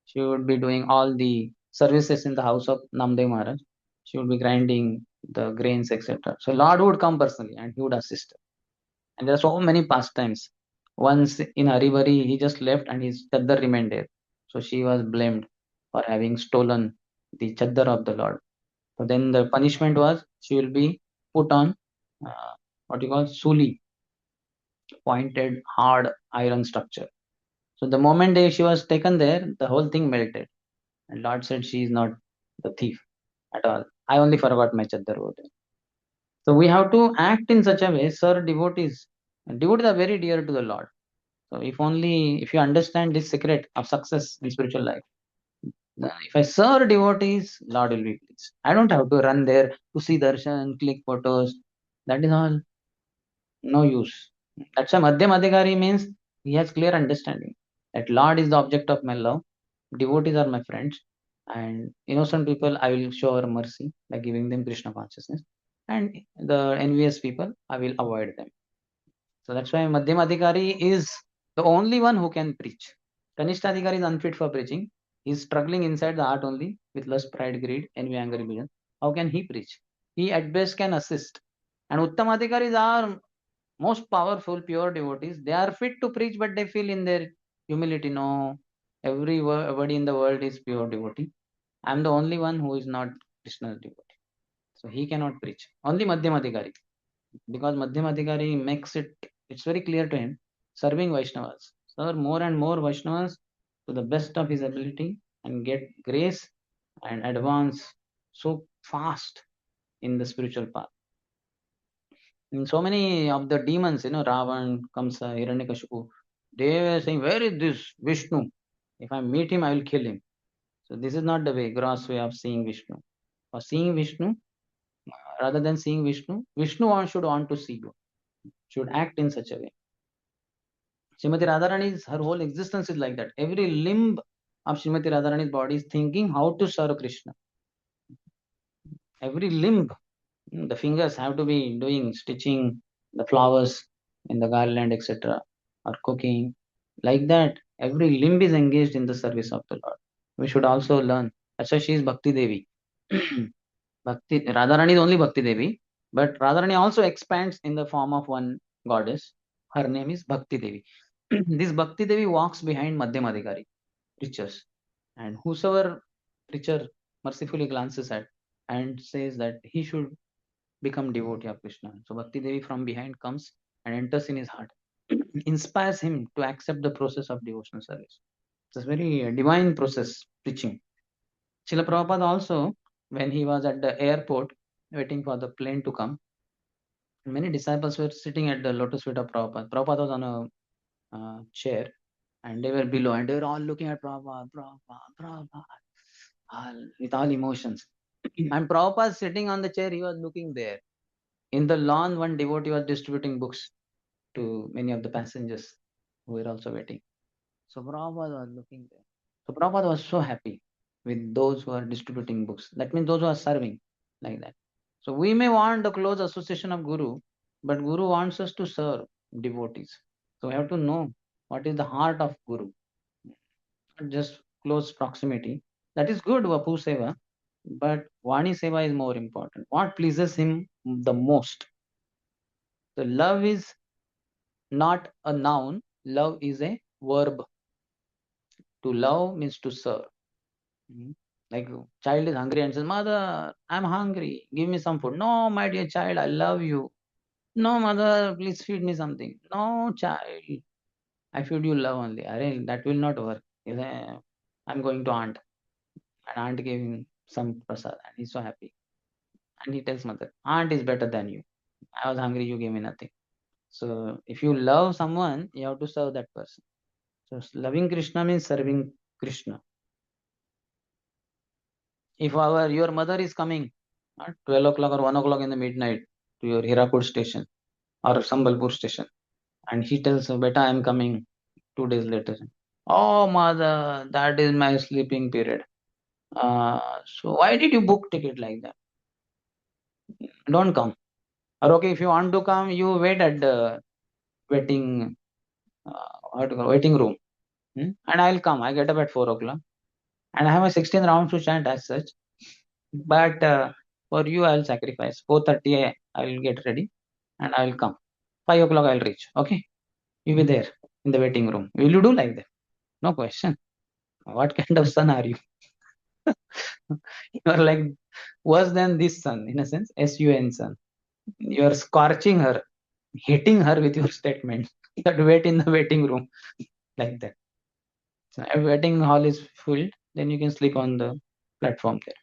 she would be doing all the services in the house of Namdev Maharaj. She would be grinding the grains, etc. So Lord would come personally and he would assist her. And there are so many pastimes. Once in Haribari, he just left and his chaddar remained there. So she was blamed for having stolen the chaddar of the Lord. So then the punishment was she will be put on what you call suli, pointed hard iron structure. So the moment she was taken there, the whole thing melted. And Lord said she is not the thief at all. I only forgot my chaddar over there. So we have to act in such a way, sir, devotees. Devotees are very dear to the Lord. So if you understand this secret of success in spiritual life, if I serve devotees, Lord will be pleased. I don't have to run there to see darshan, click photos. That is all no use. That's why Madhyam Adhikari means he has clear understanding that Lord is the object of my love, devotees are my friends, and innocent people I will show our mercy by giving them Krishna consciousness, and the envious people I will avoid them. So that's why Madhyam Adhikari is the only one who can preach. Kanishta Adhikari is unfit for preaching. He is struggling inside the heart only with lust, pride, greed, envy, anger, rebellion. How can he preach? He at best can assist. And Uttam Adhikaris are Most powerful, pure devotees, they are fit to preach, but they feel in their humility, no, everybody in the world is pure devotee. I'm the only one who is not Krishna's devotee. So he cannot preach. Only Madhyamadhikari. Because Madhyamadhikari makes it, it's very clear to him, serving Vaishnavas. Serve more and more Vaishnavas to the best of his ability and get grace and advance so fast in the spiritual path. And so many of the demons, Ravan, Kamsa, Hiranyakashipu, they were saying, where is this Vishnu? If I meet him, I will kill him. So this is not the way, gross way of seeing Vishnu. For seeing Vishnu, rather than seeing Vishnu, should want to see you, should act in such a way. Srimati Radharani's, her whole existence is like that. Every limb of Srimati Radharani's body is thinking how to serve Krishna. Every limb, the fingers have to be doing stitching the flowers in the garland, etc., or cooking. Like that, every limb is engaged in the service of the Lord. We should also learn. That's why she is Bhakti Devi. Bhakti Radharani is only Bhakti Devi, but Radharani also expands in the form of one goddess. Her name is Bhakti Devi. This Bhakti Devi walks behind Madhyamadhikari, preachers, and whosoever preacher mercifully glances at and says that he should become devotee of Krishna. So Bhakti Devi from behind comes and enters in his heart, inspires him to accept the process of devotional service. It's a very divine process, preaching. Srila Prabhupada also, when he was at the airport waiting for the plane to come, many disciples were sitting at the lotus feet of Prabhupada. Prabhupada was on a chair and they were below and they were all looking at Prabhupada, with all emotions. And Prabhupada sitting on the chair, he was looking there. In the lawn, one devotee was distributing books to many of the passengers who were also waiting. So Prabhupada was looking there. So Prabhupada was so happy with those who are distributing books. That means those who are serving like that. So we may want the close association of Guru, but Guru wants us to serve devotees. So we have to know what is the heart of Guru, not just close proximity. That is good, Vapu Seva, but Vani Seva is more important. What pleases him the most? So love is not a noun, love is a verb. To love means to serve. Like child is hungry and says, Mother, I'm hungry. Give me some food. No, my dear child, I love you. No, mother, please feed me something. No, child, I feed you love only. Array, that will not work. I'm going to aunt. And aunt gave him some prasad and he's so happy. And he tells mother, aunt is better than you. I was hungry, you gave me nothing. So if you love someone, you have to serve that person. So loving Krishna means serving Krishna. If your mother is coming at 12 o'clock or 1 o'clock in the midnight to your Hirakud station or Sambalpur station, and he tells her, Beta, I am coming 2 days later. Oh, mother, that is my sleeping period. So why did you book ticket like that? Don't come. Or okay, if you want to come, you wait at the waiting, waiting room. And I'll come. I get up at 4 o'clock. And I have a 16 rounds to chant as such. But for you, I'll sacrifice. 4:30, I'll get ready and I'll come. 5 o'clock, I'll reach. Okay. You'll be there in the waiting room. Will you do like that? No question. What kind of son are you? You are like worse than this son, in a sense, SUN son. You are scorching her, hitting her with your statement that wait in the waiting room, like that. So if waiting hall is full, then you can sleep on the platform there.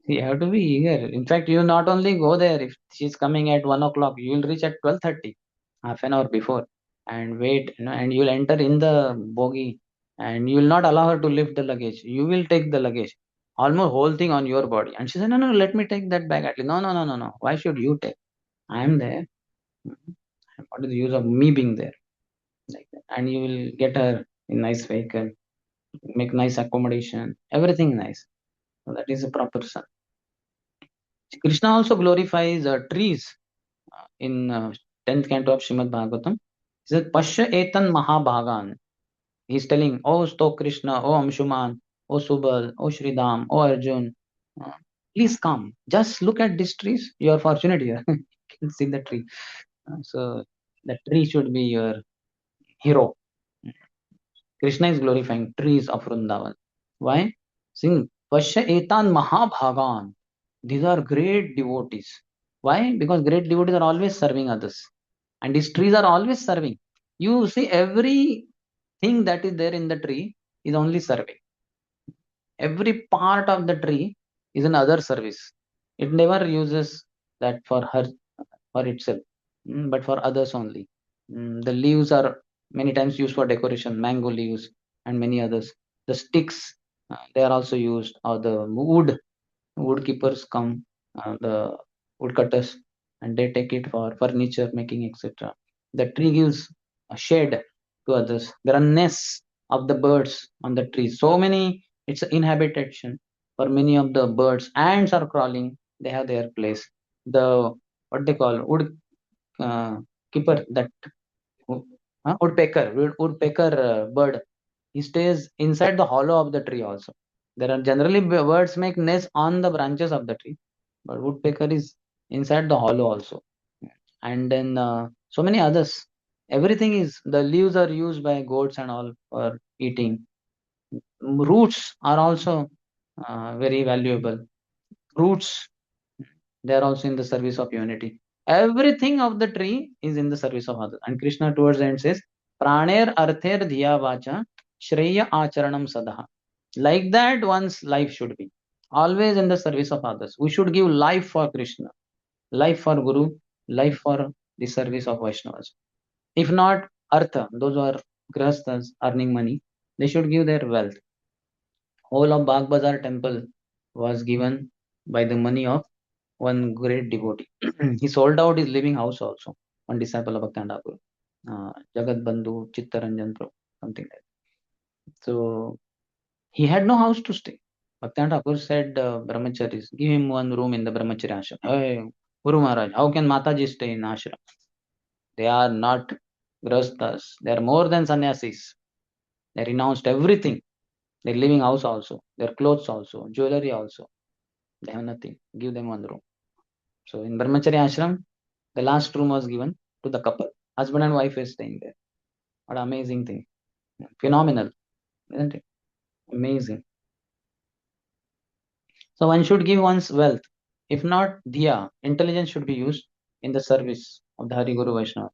You have to be eager. In fact, you not only go there if she's coming at 1 o'clock, you will reach at 12:30, half an hour before, and wait, and you'll enter in the bogie, and you will not allow her to lift the luggage. You will take the luggage, almost whole thing on your body. And she said, no, no, let me take that bag at least. No, no, no, no, no. Why should you take? I am there. What is the use of me being there? Like that. And you will get her in nice vehicle, make nice accommodation, everything nice. So that is a proper son. Krishna also glorifies trees in 10th canto of Srimad Bhagavatam. He says, Pasha etan mahabhagan. He's telling, oh, Stok Krishna, oh, Amshuman, oh, Subal, oh, Sridham, oh, Arjun, uh, please come. Just look at these trees. You are fortunate here. can see the tree. So the tree should be your hero. Krishna is glorifying trees of Vrindavan. Why? Sing Vasya Etan Mahabhagan. These are great devotees. Why? Because great devotees are always serving others. And these trees are always serving. You see, everything that is there in the tree is only serving. Every part of the tree is another service. It never uses that for her for itself, but for others only. The leaves are many times used for decoration, mango leaves and many others. The sticks, they are also used, or the woodkeepers come, the woodcutters, and they take it for furniture making, etc. The tree gives a shade to others. There are nests of the birds on the tree. So many, it's an inhabitation for many of the birds. Ants are crawling, they have their place. The what they call wood keeper, that woodpecker bird, he stays inside the hollow of the tree also. There are generally birds make nests on the branches of the tree, but woodpecker is inside the hollow also. And then so many others. Everything is, the leaves are used by goats and all for eating. Roots are also very valuable. Roots, they are also in the service of humanity. Everything of the tree is in the service of others. And Krishna towards the end says, Praner arther dhiya vacha shreya acharanam sadaha. Like that, one's life should be. Always in the service of others. We should give life for Krishna, life for Guru, life for the service of Vaishnavas. If not, artha, those who are grahasthas earning money, they should give their wealth. Whole of Bagh Bazar temple was given by the money of one great devotee. He sold out his living house also, one disciple of Bhaktivinoda Thakur, Jagat Bandhu Chittaranjan Prabhu, something like that. So he had no house to stay. Bhaktivinoda Thakur said, brahmacharis, give him one room in the brahmachari ashram. Hey, Guru Maharaj, how can Mataji stay in ashram? They are not grastas. They are more than sannyasis. They renounced everything. Their living house also, their clothes also, jewelry also. They have nothing. Give them one room. So in brahmachari ashram, the last room was given to the couple. Husband and wife is staying there. What an amazing thing. Phenomenal, isn't it? Amazing. So one should give one's wealth. If not, diya, intelligence should be used in the service of the Hari Guru Vaishnava.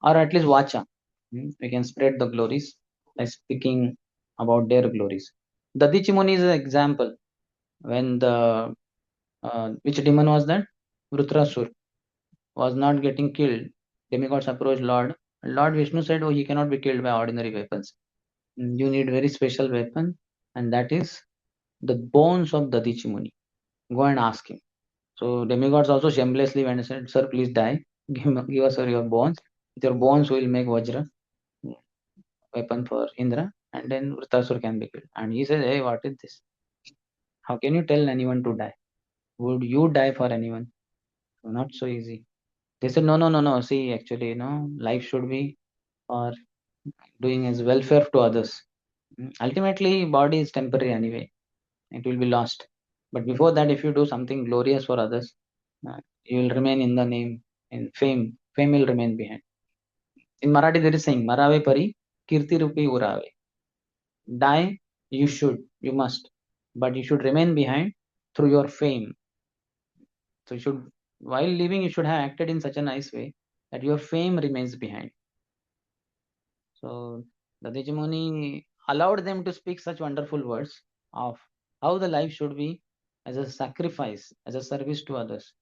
Or at least vacha. We can spread the glories by speaking about their glories. Dadichi Muni is an example. When the which demon was that? Vrutrasur was not getting killed. Demigods approached Lord. Lord Vishnu said, "Oh, he cannot be killed by ordinary weapons. You need very special weapon, and that is the bones of Dadichi Muni. Go and ask him." So demigods also shamelessly went and said, "Sir, please die. Give us your bones. With your bones, we will make Vajra weapon for Indra, and then Vritasur can be killed." And he says, "Hey, what is this? How can you tell anyone to die? Would you die for anyone? Not so easy." They said, "No, no, no, no. See, actually, life should be for doing as welfare to others. Ultimately, body is temporary anyway. It will be lost. But before that, if you do something glorious for others, you will remain in the name, in fame. Fame will remain behind." In Marathi, there is saying, "Marave pari, kirti rupi urave." Die, you must, but you should remain behind through your fame. So you should, while living, you should have acted in such a nice way that your fame remains behind. So the Dijimuni allowed them to speak such wonderful words of how the life should be as a sacrifice, as a service to others.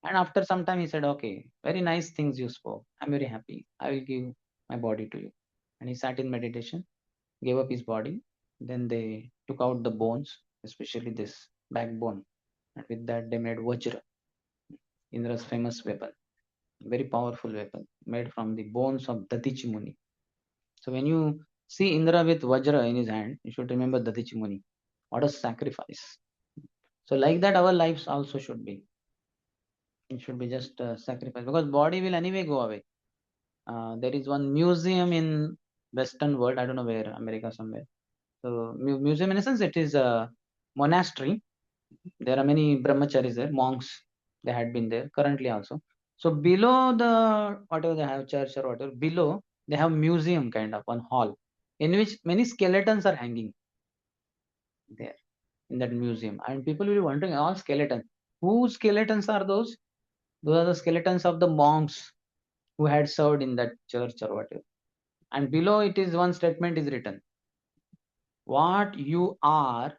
And after some time, he said, "Okay, very nice things you spoke. I'm very happy. I will give my body to you." And he sat in meditation, gave up his body. Then they took out the bones, especially this backbone. And with that, they made Vajra, Indra's famous weapon, very powerful weapon made from the bones of Datichi Muni. So when you see Indra with Vajra in his hand, you should remember Datichi Muni. What a sacrifice. So like that, our lives also should be. It should be just a sacrifice, because body will anyway go away. There is one museum in Western world, I don't know where, America somewhere. So museum in a sense, it is a monastery. There are many brahmacharis there, monks. They had been there currently also. So below the whatever they have church or whatever, below they have museum kind of one hall in which many skeletons are hanging there in that museum, and people will be wondering all skeletons. Whose skeletons are those? Those are the skeletons of the monks who had served in that church or whatever. And below it is one statement is written: what you are,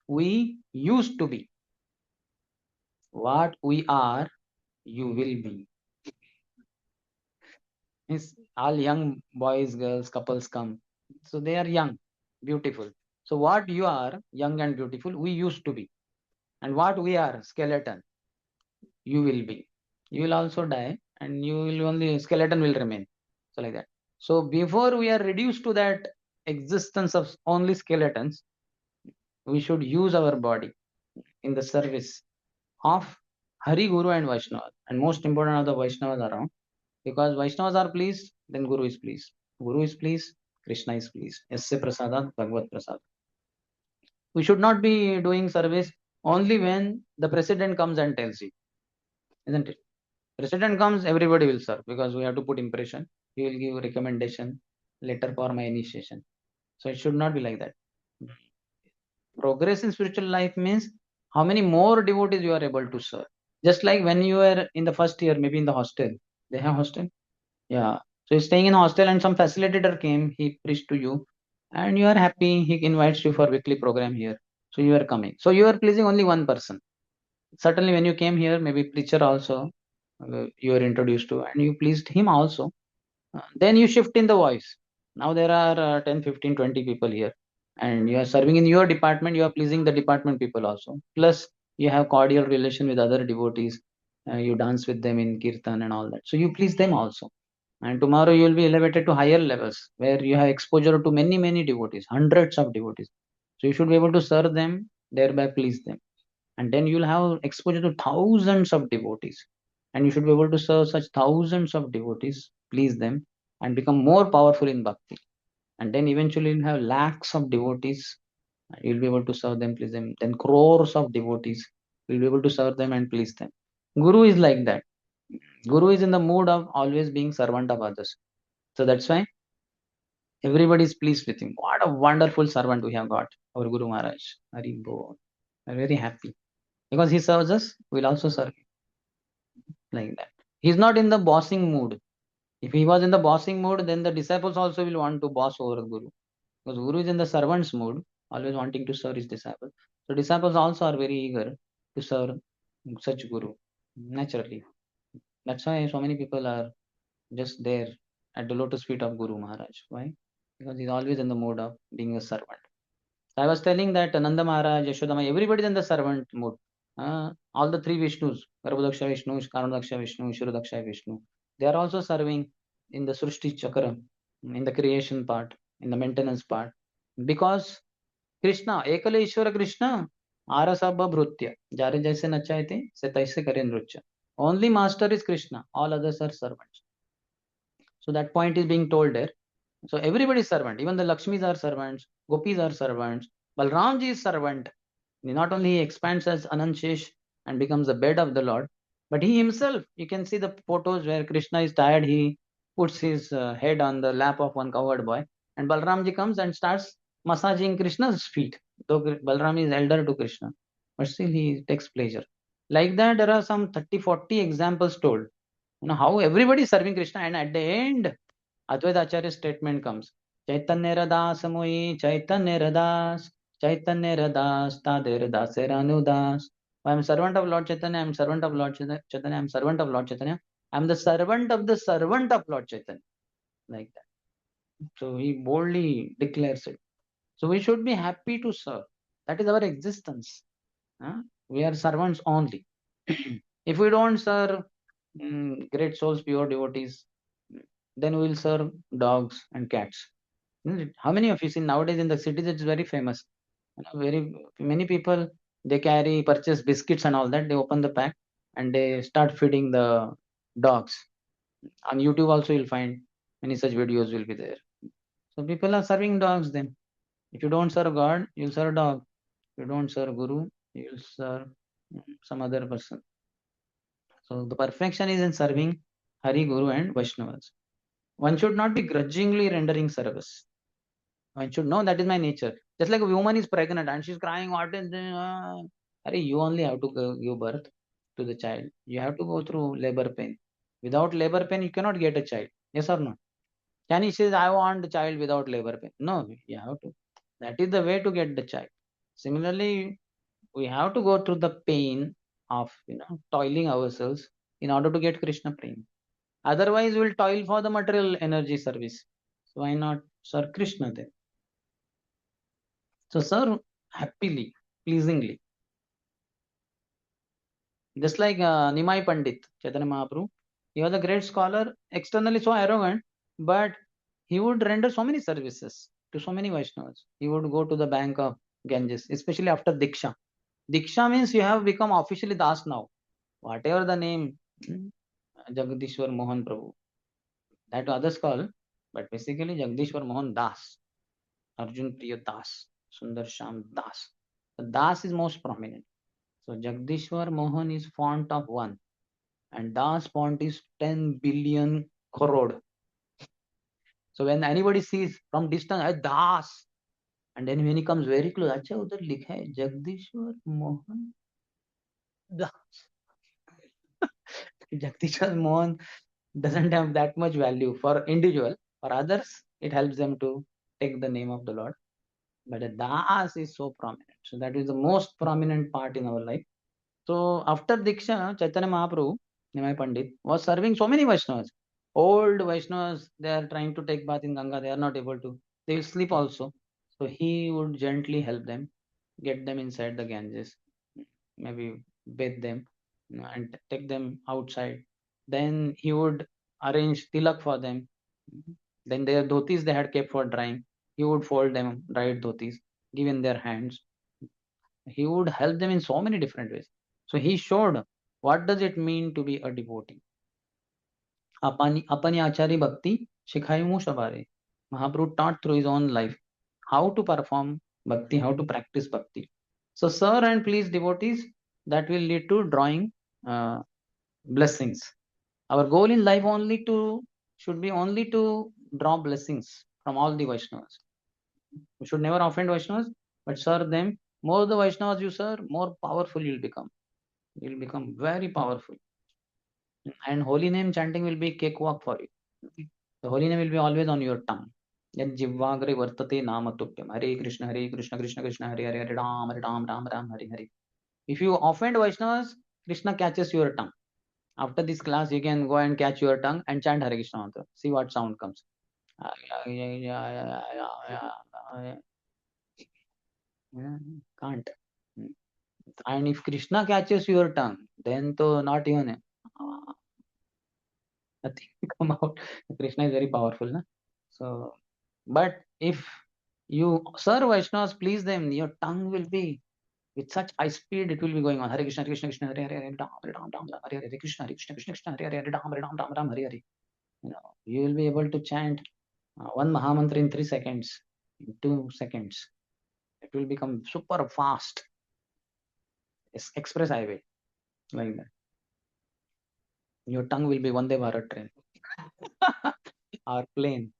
we used to be. What we are, you will be. Means all young boys, girls, couples come. So they are young, beautiful. So what you are, young and beautiful, we used to be. And what we are, skeleton, you will be. You will also die, and you will only skeleton will remain. So like that. So before we are reduced to that existence of only skeletons, we should use our body in the service of Hari, Guru, and Vaishnava. And most important are the Vaishnavas around. Because Vaishnavas are pleased, then Guru is pleased. Guru is pleased, Krishna is pleased. Yasya prasadat Bhagavad prasad. We should not be doing service only when the president comes and tells you, isn't it? President comes, everybody will serve because we have to put impression. He will give recommendation, letter for my initiation. So it should not be like that. Progress in spiritual life means how many more devotees you are able to serve. Just like when you are in the first year, maybe in the hostel, they have hostel. Yeah. So you're staying in a hostel and some facilitator came, he preached to you, and you are happy. He invites you for weekly program here. So you are coming. So you are pleasing only one person. Certainly when you came here, maybe preacher also you are introduced to, and you pleased him also. Then you shift in the voice. Now there are 10, 15, 20 people here, and you are serving in your department. You are pleasing the department people also. Plus, you have cordial relation with other devotees. You dance with them in kirtan and all that. So you please them also. And tomorrow you will be elevated to higher levels where you have exposure to many, many devotees, hundreds of devotees. So you should be able to serve them, thereby please them. And then you'll have exposure to thousands of devotees. And you should be able to serve such thousands of devotees, please them, and become more powerful in bhakti. And then eventually you'll have lakhs of devotees. You'll be able to serve them, please them. Then crores of devotees. You'll be able to serve them and please them. Guru is like that. Guru is in the mood of always being servant of others. So that's why everybody is pleased with him. What a wonderful servant we have got, our Guru Maharaj. Hari Bol. I'm very happy. Because he serves us, we'll also serve him like that. He's not in the bossing mood. If he was in the bossing mood, then the disciples also will want to boss over Guru. Because Guru is in the servant's mood, always wanting to serve his disciples. So disciples also are very eager to serve such Guru, naturally. That's why so many people are just there at the lotus feet of Guru Maharaj. Why? Because he's always in the mood of being a servant. So I was telling that Nanda Maharaj, Yashodama, everybody is in the servant mood. All the three Vishnus, Garbhodaksha Vishnu, Karanadaksha Vishnu, Shirodaksha Vishnu, they are also serving in the Srushti Chakra, in the creation part, in the maintenance part. Because Krishna, Ekale Ishvara Krishna, Arasabha Bhrutya, Jare Jaise Nachayate, Se Taise Kare Nrutya. Only master is Krishna, all others are servants. So that point is being told there. So everybody is servant. Even the Lakshmis are servants. Gopis are servants. Balramji is servant. Not only he expands as Anantshesh and becomes the bed of the Lord, but he himself, you can see the photos where Krishna is tired. He puts his head on the lap of one cowherd boy, and Balramji comes and starts massaging Krishna's feet. Though Balram is elder to Krishna, but still he takes pleasure. Like that, there are some 30, 40 examples told. How everybody is serving Krishna, and at the end, Advaita Acharya's statement comes: Chaitanya Radas Mohi, Chaitanya Radas, Chaitanya Radas, Tadir Daseranudas. I am servant of Lord Chaitanya, I am servant of Lord Chaitanya, I am servant of Lord Chaitanya, I am the servant of Lord Chaitanya. Like that. So he boldly declares it. So we should be happy to serve. That is our existence. We are servants only. If we don't serve great souls, pure devotees, then we will serve dogs and cats. Isn't it? How many of you see nowadays in the cities it's very famous. Very many people they carry purchase biscuits and all that. They open the pack and they start feeding the dogs. On YouTube also you'll find many such videos will be there. So people are serving dogs then. If you don't serve God, you'll serve dog. If you don't serve Guru, you'll serve some other person. So the perfection is in serving Hari, Guru, and Vaishnavas. One should not be grudgingly rendering service. One should know that is my nature. Just like a woman is pregnant and she's crying, what is this? Hari, you only have to give birth to the child. You have to go through labor pain. Without labor pain, you cannot get a child. Yes or no? Can he says, I want a child without labor pain? No, you have to. That is the way to get the child. Similarly, we have to go through the pain of toiling ourselves in order to get Krishna prema. Otherwise, we'll toil for the material energy service. So why not serve Krishna then? So serve happily, pleasingly. Just like Nimai Pandit, Chaitanya Mahaprabhu, he was a great scholar, externally so arrogant, but he would render so many services to so many Vaishnavas. He would go to the bank of Ganges, especially after Diksha. Diksha means you have become officially Das now. Whatever the name, Jagadishwar Mohan Prabhu, that others call, but basically Jagadishwar Mohan Das, Arjun Priya Das, Sundarshyam Das. The Das is most prominent. So Jagdishwar Mohan is font of 1 and Das font is 10 billion crore. So when anybody sees from distance, Das, and then when he comes very close, अच्छा उधर लिखा है जगदीश्वर Mohan Das. Jagdishwar Mohan doesn't have that much value for individual. For others, it helps them to take the name of the Lord. But the Das is so prominent. So that is the most prominent part in our life. So after Diksha, Chaitanya Mahaprabhu, Nimai Pandit, was serving so many Vaishnavas. Old Vaishnavas, they are trying to take bath in Ganga, they are not able to. They will sleep also. So he would gently help them, get them inside the Ganges, maybe bathe them, and take them outside. Then he would arrange tilak for them. Then their dhotis they had kept for drying. He would fold them, dried dhotis, give in their hands. He would help them in so many different ways. So he showed what does it mean to be a devotee. Apani Achari Bhakti Shikhayu Shabare. Mahaprabhu taught through his own life how to perform bhakti, how to practice bhakti. So, sir and please devotees, that will lead to drawing uh, blessings. Our goal in life should be only to draw blessings from all the Vaishnavas. We should never offend Vaishnavas, but serve them. More the Vaishnavas you serve, more powerful you'll become. You'll become very powerful. And holy name chanting will be cakewalk for you. The holy name will be always on your tongue. Yad jivvagre vartate namatupyam. Hare Krishna, Krishna Krishna, Hare Hare, Hare Ram, Ram Ram, Hare Hare. If you offend Vaishnavas, Krishna catches your tongue. After this class, you can go and catch your tongue and chant Hare Krishna mantra. See what sound comes. Can't. And if Krishna catches your tongue, then to not even nothing come out. Krishna is very powerful, na? So, but if you serve Vaishnavas, please them, your tongue will be with such high speed, it will be going on. Hare Krishna, Krishna Krishna, Hare Hare, Hare Ram, Hare Ram, Ram Ram, Hare Hare, Krishna, Hare Krishna, Krishna Krishna, Hare Hare, Hare Ram, Hare Ram, Ram Ram, Hare Hare. You will be able to chant one Mahamantra in 3 seconds, in 2 seconds. It will become super fast. It's express highway, like that. Your tongue will be Vande Bharat train or plane,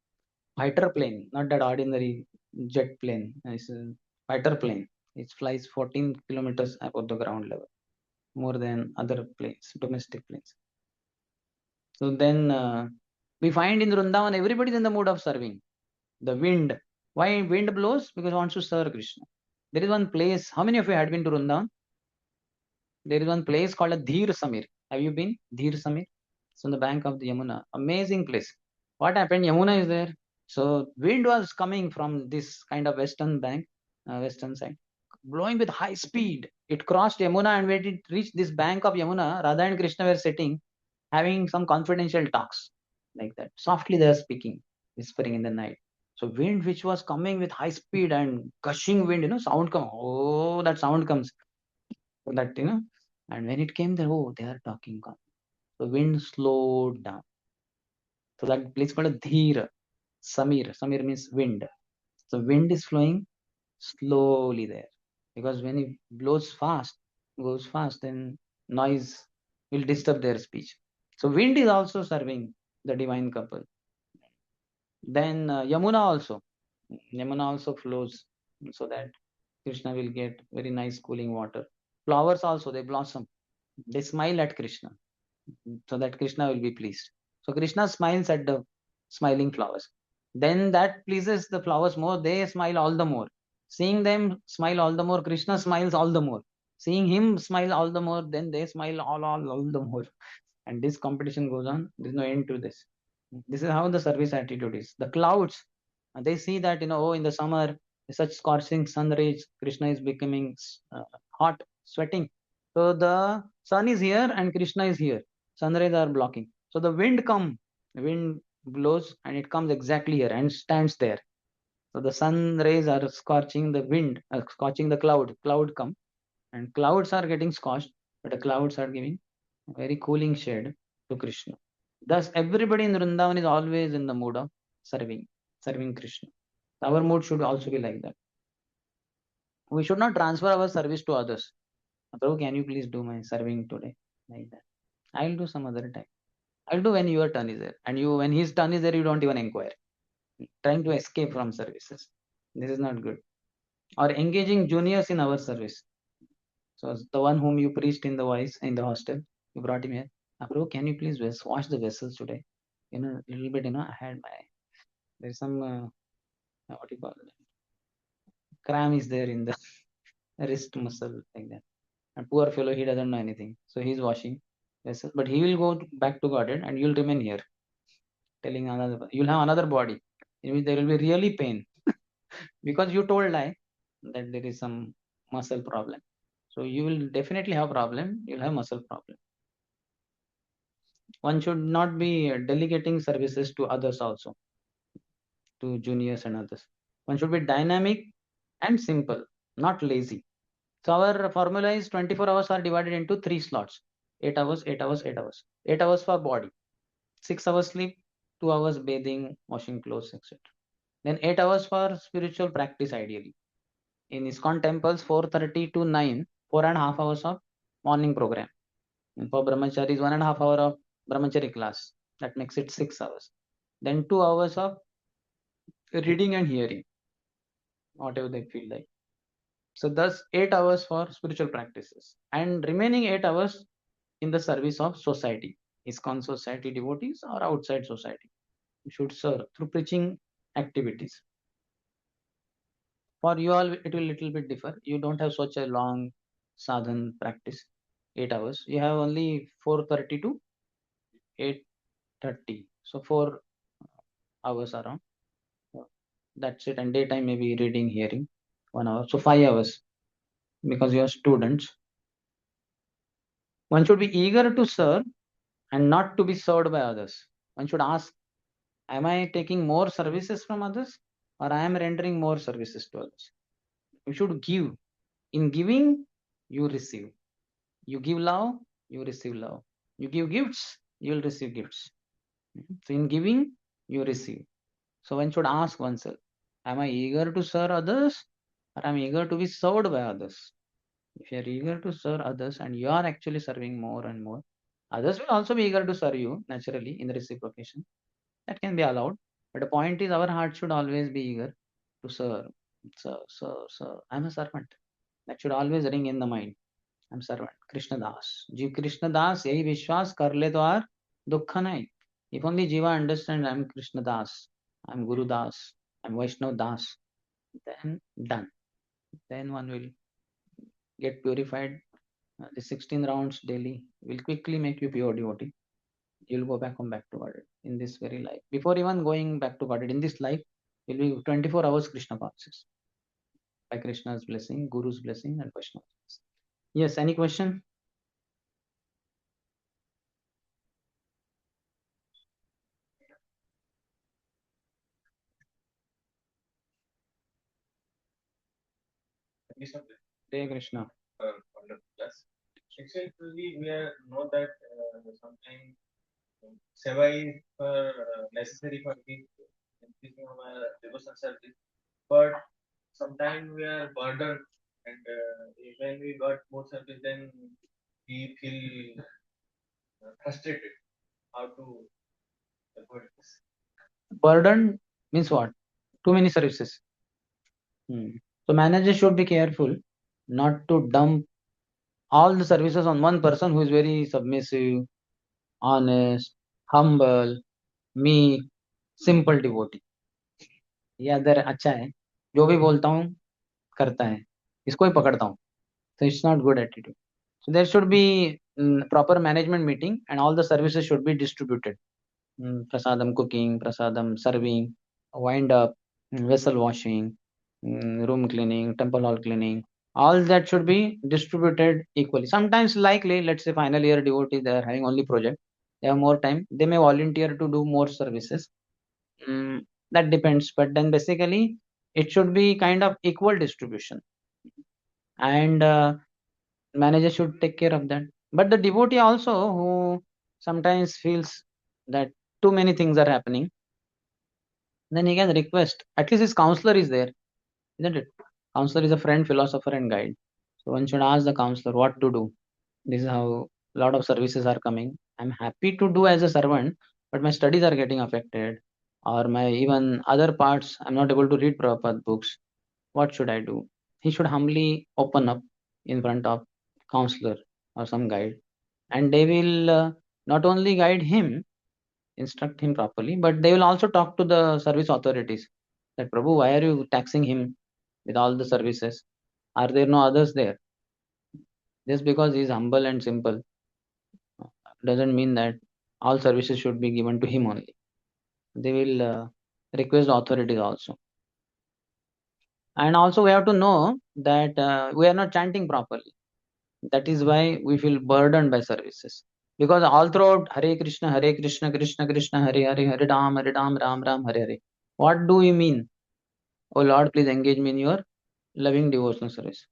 fighter plane, not that ordinary jet plane. It's a fighter plane. It flies 14 kilometers above the ground level, more than other planes, domestic planes. So then we find in Vrindavan, everybody is in the mood of serving. The wind. Why wind blows? Because it wants to serve Krishna. There is one place. How many of you had been to Vrindavan? There is one place called a Dheer Samir. Have you been? Dheer Samir. It's on the bank of the Yamuna. Amazing place. What happened? Yamuna is there. So wind was coming from this kind of western bank, western side, blowing with high speed. It crossed Yamuna, and when it reached this bank of Yamuna, Radha and Krishna were sitting, having some confidential talks like that. Softly they are speaking, whispering in the night. So wind which was coming with high speed and gushing wind, sound come. Oh, that sound comes. So that, and when it came there, oh, they are talking. The wind slowed down. So that place called a Dheer Samir. Samir means wind. So wind is flowing slowly there. Because when it blows fast, goes fast, then noise will disturb their speech. So wind is also serving the divine couple. Then Yamuna also flows so that Krishna will get very nice cooling water. Flowers also, they blossom. They smile at Krishna so that Krishna will be pleased. So Krishna smiles at the smiling flowers. Then that pleases the flowers more. They smile all the more. Seeing them smile all the more, Krishna smiles all the more. Seeing him smile all the more, then they smile all the more. And this competition goes on. There's no end to this. This is how the service attitude is. The clouds, they see that, oh, in the summer, such scorching sun rays, Krishna is becoming hot, sweating. So the sun is here and Krishna is here. Sun rays are blocking. So the wind blows and it comes exactly here and stands there. So the sun rays are scorching the wind, scorching the cloud come, and clouds are getting scorched, but the clouds are giving a very cooling shade to Krishna. Thus, everybody in Vrindavan is always in the mood of serving Krishna. Our mood should also be like that. We should not transfer our service to others. Prabhu, can you please do my serving today? Like that. I'll do some other time. I'll do when your turn is there. And you, when his turn is there, you don't even inquire. Trying to escape from services. This is not good. Or engaging juniors in our service. So the one whom you preached in the voice in the hostel, you brought him here. Prabhu, can you please wash the vessels today? A little bit, I had there's some, what you call it, cram is there in the wrist muscle, like that. And poor fellow, he doesn't know anything. So he's washing vessels, but he will go back to Godhead and you'll remain here, telling another, you'll have another body in which there will be really pain because you told lie that there is some muscle problem. So you will definitely have problem. You'll have muscle problem. One should not be delegating services to others also, to juniors and others. One should be dynamic and simple, not lazy. So our formula is 24 hours are divided into 3 slots: 8 hours, 8 hours, 8 hours. 8 hours for body, 6 hours sleep, 2 hours bathing, washing clothes, etc. Then 8 hours for spiritual practice, ideally. In ISKCON temples, 4:30 to 9, 4.5 hours of morning program. And for brahmachari is 1.5 hour of brahmachari class. That makes it 6 hours. Then 2 hours of reading and hearing, whatever they feel like. So thus 8 hours for spiritual practices and remaining 8 hours in the service of society, ISKCON society devotees or outside society. You should serve through preaching activities. For you all, it will little bit differ. You don't have such a long sadhan practice, 8 hours. You have only 4:30 to 8:30. So 4 hours around. That's it. And daytime maybe reading, hearing, 1 hour. So 5 hours because you are students. One should be eager to serve and not to be served by others. One should ask, am I taking more services from others or I am rendering more services to others? You should give. In giving, you receive. You give love, you receive love. You give gifts, you will receive gifts. So in giving, you receive. So one should ask oneself, am I eager to serve others or am I eager to be served by others? If you are eager to serve others and you are actually serving more and more, others will also be eager to serve you naturally in the reciprocation. That can be allowed. But the point is, our heart should always be eager to serve. So I'm a servant. That should always ring in the mind. I'm servant. Krishna Das. Jeev Krishna Das, yahi Vishwas kar le to aar dukha nahi. If only Jiva understands I'm Krishna Das, I'm Guru Das, I'm Vaishnav Das, then done. Then one will get purified. The 16 rounds daily will quickly make you pure devotee. You'll go back home, back to Godhead in this very life. Before even going back to Godhead in this life, will be 24 hours Krishna conscious. By Krishna's blessing, Guru's blessing, and Vaishnava's blessing. Yes, any question? Hare Krishna. Wonderful. Yes. Actually, we know that sometimes seva is necessary for increasing our devotion service, but sometimes we are burdened, and when we got more service, then we feel frustrated. How to avoid this? Burden means what? Too many services. So managers should be careful not to dump all the services on one person who is very submissive, honest, humble, meek, simple devotee. ये अगर अच्छा है, जो भी बोलता हूँ करता है, इसको ही पकड़ता हूँ. So it's not good attitude. So there should be proper management meeting and all the services should be distributed. Prasadam cooking, prasadam serving, wind up, vessel washing, room cleaning, temple hall cleaning. All that should be distributed equally. Sometimes, likely, let's say final year devotees, they are having only project. They have more time. They may volunteer to do more services. That depends. But then basically, it should be kind of equal distribution. And manager should take care of that. But the devotee also who sometimes feels that too many things are happening, then he can request. At least his counselor is there, isn't it? Counselor is a friend, philosopher, and guide. So one should ask the counselor what to do. This is how a lot of services are coming. I'm happy to do as a servant, but my studies are getting affected, or my even other parts. I'm not able to read proper books. What should I do? He should humbly open up in front of counselor or some guide, and they will not only guide him, instruct him properly, but they will also talk to the service authorities that Prabhu, why are you taxing him with all the services? Are there no others there? Just because he is humble and simple doesn't mean that all services should be given to him only. They will request the authorities also. And also, we have to know that we are not chanting properly. That is why we feel burdened by services. Because all throughout Hare Krishna, Krishna Krishna, Hare Hare, Hare Ram, Ram Ram, Hare Hare. What do we mean? Oh Lord, please engage me in your loving devotional service.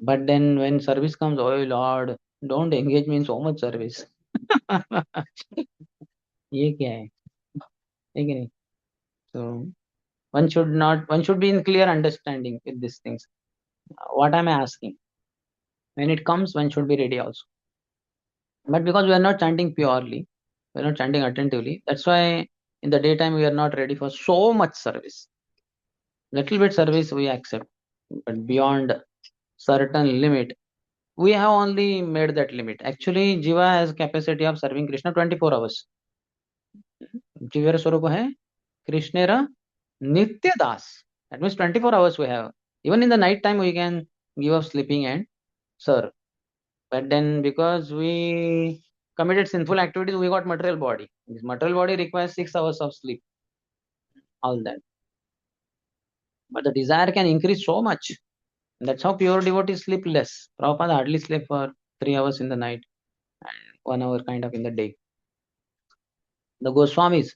But then when service comes, oh Lord, don't engage me in so much service. ये क्या है कि नहीं? So one should be in clear understanding with these things. What am I asking? When it comes, one should be ready also. But because we are not chanting purely, we are not chanting attentively, that's why in the daytime we are not ready for so much service. Little bit service we accept, but beyond certain limit, we have only made that limit. Actually, Jiva has capacity of serving Krishna 24 hours. Jiva Swarupa hai Krishnera Nitya Das. That means 24 hours we have. Even in the night time, we can give up sleeping and serve. But then because we committed sinful activities, we got material body. This material body requires 6 hours of sleep. All that. But the desire can increase so much. That's how pure devotees sleep less. Prabhupada hardly sleep for 3 hours in the night and 1 hour kind of in the day. The Goswamis,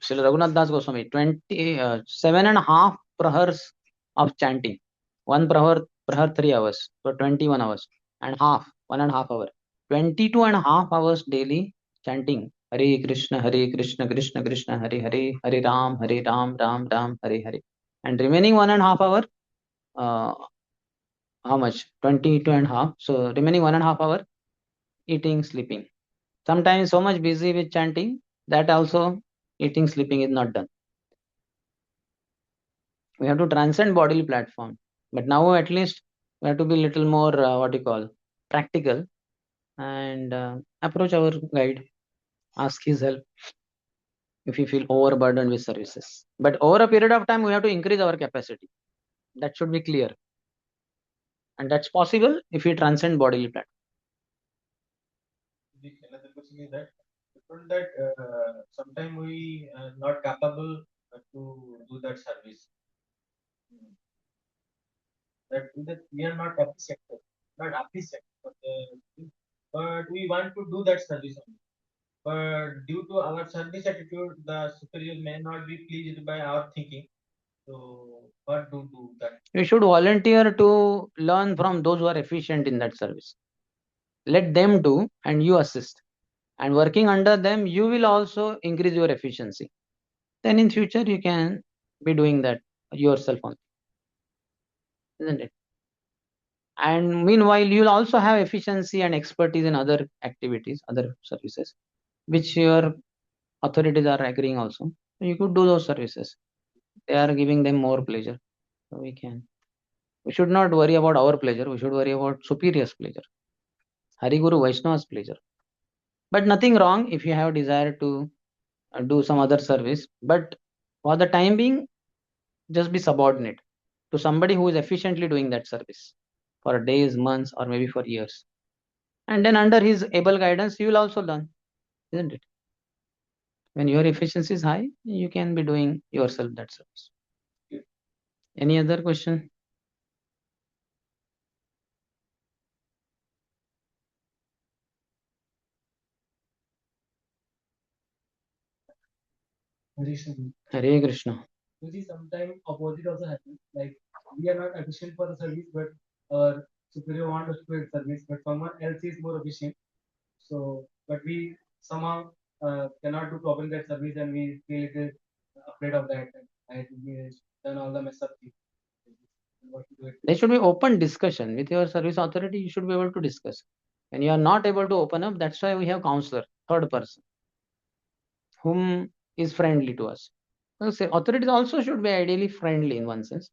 Srila Raghunath Das Goswami, 7.5 prahars of chanting. One prahar 3 hours, so 21 hours and half, 1.5 hour. 22 and a half hours daily chanting. Hare Krishna, Krishna Krishna, Hare Hare, Hare Ram, Ram Ram, Hare Hare. And remaining 1.5 hour, uh, how much? 22 and a half. So remaining 1.5 hour, eating, sleeping. Sometimes so much busy with chanting that also eating, sleeping is not done. We have to transcend bodily platform. But now at least we have to be little more what you call practical and approach our guide, ask his help if we feel overburdened with services. But over a period of time, we have to increase our capacity. That should be clear, and that's possible if we transcend bodily platform. Another question is that that sometimes we are not capable to do that service. That we are not appreciated, but we want to do that service only. But due to our service attitude, the superior may not be pleased by our thinking. So, what do that? You should volunteer to learn from those who are efficient in that service. Let them do, and you assist. And working under them, you will also increase your efficiency. Then in future, you can be doing that yourself only, isn't it? And meanwhile, you'll also have efficiency and expertise in other activities, other services, which your authorities are agreeing also. So you could do those services. They are giving them more pleasure. So we can. We should not worry about our pleasure. We should worry about superior's pleasure. Hari Guru Vaishnava's pleasure. But nothing wrong if you have desire to do some other service. But for the time being, just be subordinate to somebody who is efficiently doing that service for days, months, or maybe for years. And then under his able guidance, you will also learn, isn't it? When your efficiency is high, you can be doing yourself that service. Any other question? Hare Krishna. You see, sometimes opposite also happens. Like we are not efficient for the service, but our superior want us to do service, but someone else is more efficient. So, but we somehow cannot do properly that service, and we feel it is afraid of that, and we done all the mess up things. What to do it? There should be open discussion with your service authority. You should be able to discuss. When you are not able to open up, that's why we have counselor, third person, whom is friendly to us. So authorities also should be ideally friendly in one sense.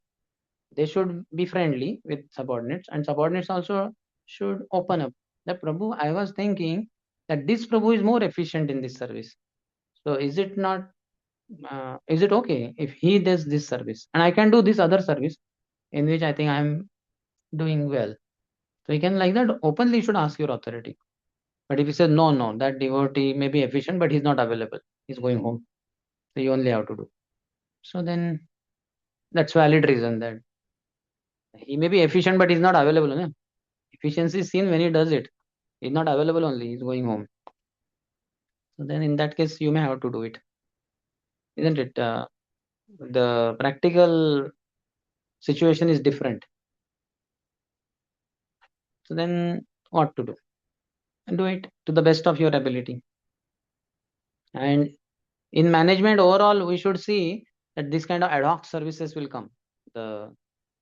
They should be friendly with subordinates, and subordinates also should open up. That Prabhu, I was thinking that this Prabhu is more efficient in this service. So is it not? Is it okay if he does this service and I can do this other service in which I think I am doing well? So you can like that openly should ask your authority. But if you say no, no, that devotee may be efficient, but he's not available. He's going home. So you only have to do. So then that's valid reason that he may be efficient, but he's not available. No? Efficiency is seen when he does it. He's not available only. He's going home. So then in that case, you may have to do it, isn't it? The practical situation is different. So then what to do? And do it to the best of your ability. And in management overall, we should see that this kind of ad hoc services will come. The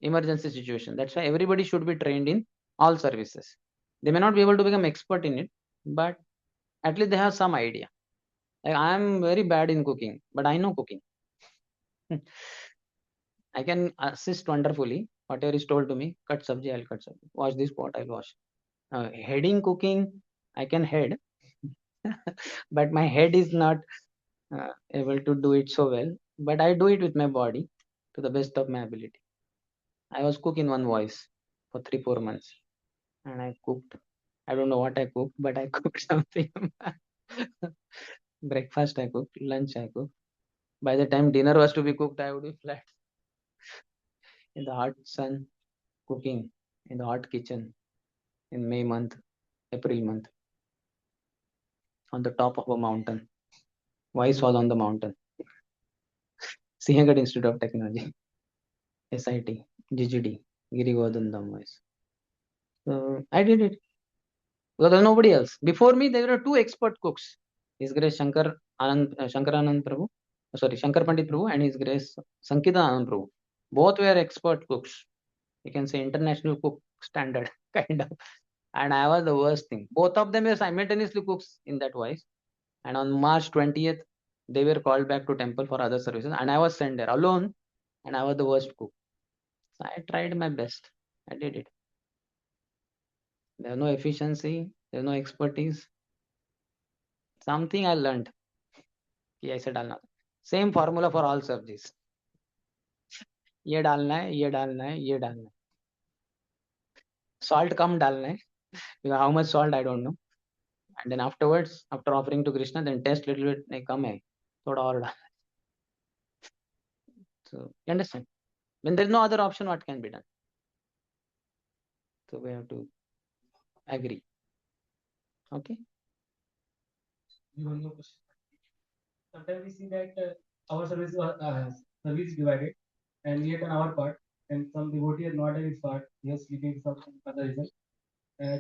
emergency situation. That's why everybody should be trained in all services. They may not be able to become expert in it, but at least they have some idea. Like I am very bad in cooking, but I know cooking. I can assist wonderfully. Whatever is told to me, cut sabji, I'll cut sabji. Wash this pot, I'll wash. Heading cooking, I can head, but my head is not able to do it so well. But I do it with my body to the best of my ability. I was cook in one voice for 3-4 months, and I cooked. I don't know what I cooked, but I cooked something. Breakfast I cooked, lunch I cooked. By the time dinner was to be cooked, I would be flat in the hot sun, cooking in the hot kitchen in May month, April month, on the top of a mountain. Voice was on the mountain. Sinhagad Institute of Technology, SIT, GGD, Giri Govardhan voice. So I did it because there's nobody else. Before me, there were two expert cooks. His Grace Shankar Anand Prabhu, sorry, Shankar Pandit Prabhu, and His Grace Sankita Anand Prabhu. Both were expert cooks. You can say international cook standard kind of. And I was the worst thing. Both of them were simultaneously cooks in that voice. And on March 20th, they were called back to temple for other services, and I was sent there alone, and I was the worst cook. So I tried my best. I did it. There's no efficiency, there's no expertise. Something I learned. कि ऐसे डालना. Same formula for all subjects. ये डालना है, ये डालना है, ये डालना है. Salt कम डालना है. How much salt I don't know. And then afterwards, after offering to Krishna, then taste little bit नहीं कम है. थोड़ा और डाल. So you understand? When there's no other option, what can be done? So we have to agree. Okay. One more question. Sometimes we see that our service is divided, and we have done our part, and some devotee has not done his part. He is sleeping for some other reason.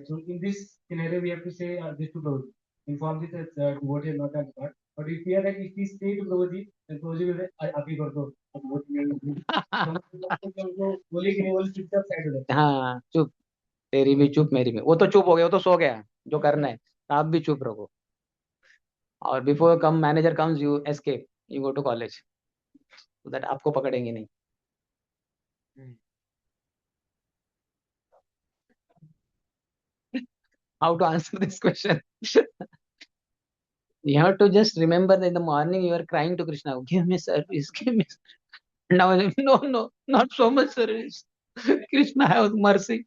So in this scenario, we have to say this to Prabhuji. Inform this as devotee has not done his part. But we fear that if we say to Prabhuji, then Prabhuji will say, "आप ही कर दो." अब devotee ने बोले कि नहीं, बोले चुपचाप साइड हो जाता है. हाँ चुप. तेरी भी चुप मेरी भी। वो तो चुप हो गया, वो तो सो गया, जो करना है। आप भी चुप रहो। और before come manager comes you escape, you go to college, so that आपको पकड़ेंगे नहीं। How to answer this question? You have to just remember that in the morning you are crying to Krishna, give me service, give me. Now, no, no, not so much service. Krishna, have mercy.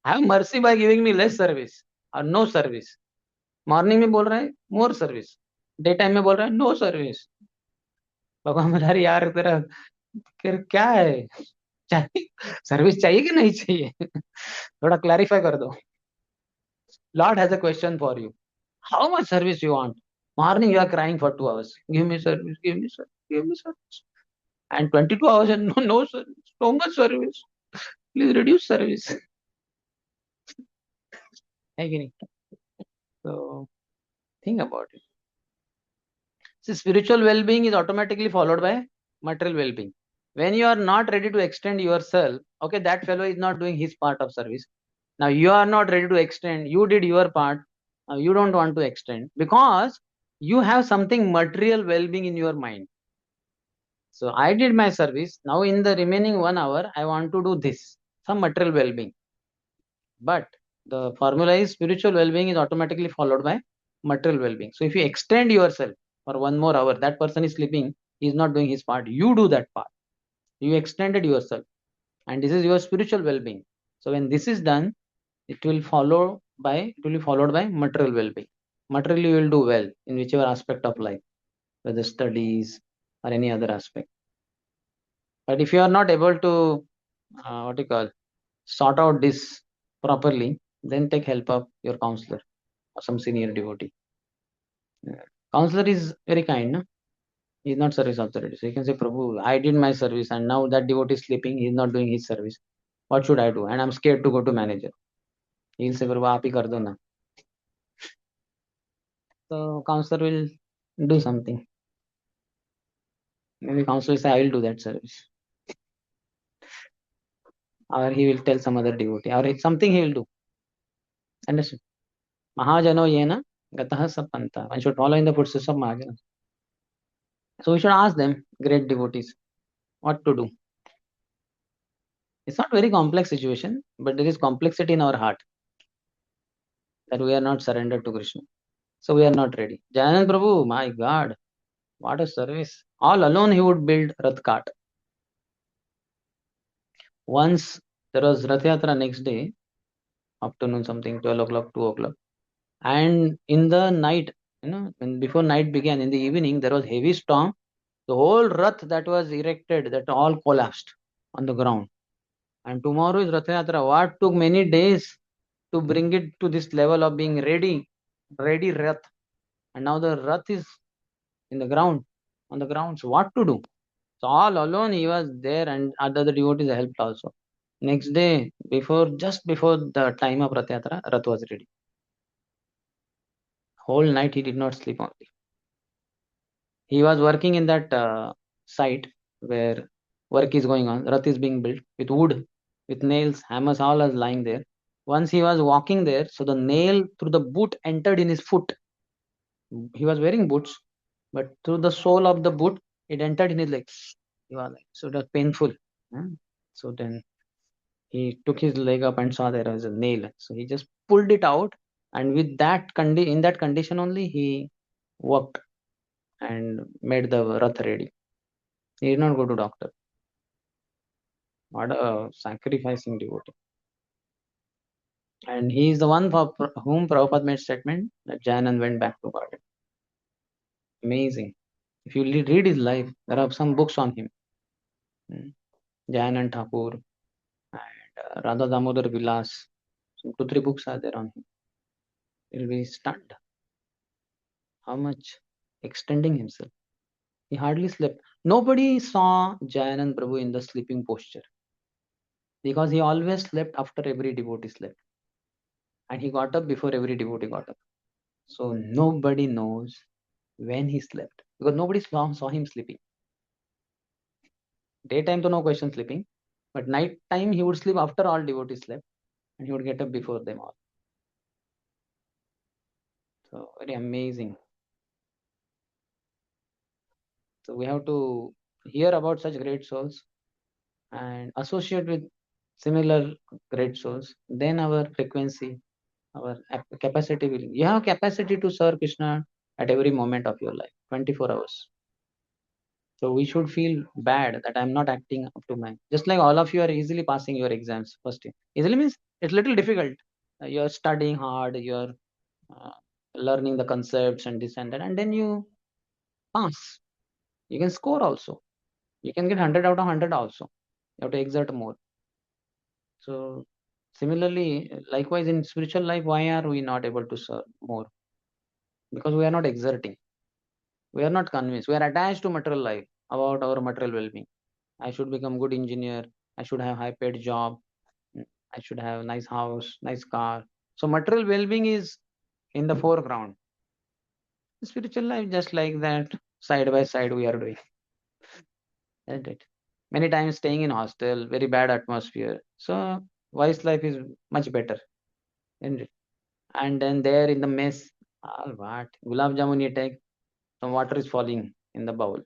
Have mercy by giving me less service or no service. Morning में बोल रहा है मोर service, day time में बोल रहा है no service. भगवान बोला अरे यार तेरा फिर क्या है, चाहिए सर्विस चाहिए कि नहीं चाहिए? थोड़ा क्लैरिफाई कर दो। Lord has a question for you, how much service you want? Morning you are crying for 2 hours, give me service, give me service, give me service, and 22 hours and no service, so much service, please reduce service। है कि नहीं? So think about it. See, spiritual well-being is automatically followed by material well-being. When you are not ready to extend yourself, okay, that fellow is not doing his part of service. Now you are not ready to extend, you did your part, now you don't want to extend because you have something material well-being in your mind. So I did my service, now in the remaining 1 hour I want to do this, some material well-being. But the formula is spiritual well-being is automatically followed by material well-being. So if you extend yourself for 1 more hour, that person is sleeping, he is not doing his part, you do that part, you extended yourself, and this is your spiritual well-being. So when this is done, it will be followed by material well-being. Materially you will do well in whichever aspect of life, whether studies or any other aspect. But if you are not able to what you call sort out this properly, then take help of your counselor or some senior devotee. Counselor is very kind, no? He is not service authority. So you can say, Prabhu, I did my service and now that devotee is sleeping, he is not doing his service. What should I do? And I'm scared to go to manager. He'll say, Prabhu, aap hi kar do na. So counselor will do something. Maybe counselor will say, I will do that service. Or he will tell some other devotee. Or something he will do. Understand? Mahajano yena gatah sapanta. One should follow in the footsteps of Mahajana. So we should ask them, great devotees, what to do. It's not very complex situation, but there is complexity in our heart that we are not surrendered to Krishna. So we are not ready. Jayanand Prabhu, my God, what a service. All alone he would build Rath Cart. Once there was Rath Yatra next day, afternoon something, 12 o'clock, 2 o'clock. And in the night, when before night began, in the evening, there was heavy storm. The whole Rath that was erected, that all collapsed on the ground. And tomorrow is Rath Yatra. What took many days to bring it to this level of being ready Rath. And now the Rath is in the ground, on the ground. So what to do? So all alone he was there, and other devotees helped also. Next day, just before the time of Rath Yatra, Rath was ready. Whole night he did not sleep only. He was working in that site where work is going on. Rath is being built with wood, with nails, hammers, all was lying there. Once he was walking there, so the nail through the boot entered in his foot. He was wearing boots, but through the sole of the boot, it entered in his legs. He was like, so it was painful. So then he took his leg up and saw there was a nail. So he just pulled it out, and with in that condition only, he worked and made the rath ready. He did not go to doctor. What a sacrificing devotee. And he is the one for whom Prabhupada made statement that Jayanand went back to God. Amazing. If you read his life, there are some books on him. Jayanand Thakur and Radha Damodar Vilas. So 2 3 books are there on him. You'll be stunned how much extending himself. He hardly slept. Nobody saw Jayanand Prabhu in the sleeping posture because he always slept after every devotee slept. And he got up before every devotee got up. So nobody knows when he slept because nobody saw him sleeping. Daytime, to no question sleeping, but night time he would sleep after all devotees slept. and he would get up before them all. So very amazing. So we have to hear about such great souls and associate with similar great souls. Then our frequency, our capacity will. You have capacity to serve Krishna at every moment of your life, 24 hours. So we should feel bad that I'm not acting up to my. Just like all of you are easily passing your exams first year. Easily means it's little difficult. You're studying hard. You're uh, learning the concepts and this and that, and then you pass. You can score also. You can get 100 out of 100 also. You have to exert more. So similarly, likewise in spiritual life, why are we not able to serve more? Because we are not exerting. We are not convinced. We are attached to material life about our material well-being. I should become good engineer. I should have high paid job. I should have nice house, nice car. So material well-being is in the foreground. Spiritual life just like that, side by side we are doing. Isn't it? Many times staying in hostel, very bad atmosphere. So wise life is much better, isn't it? And then there in the mess, what? Gulab jamun you take, some water is falling in the bowl.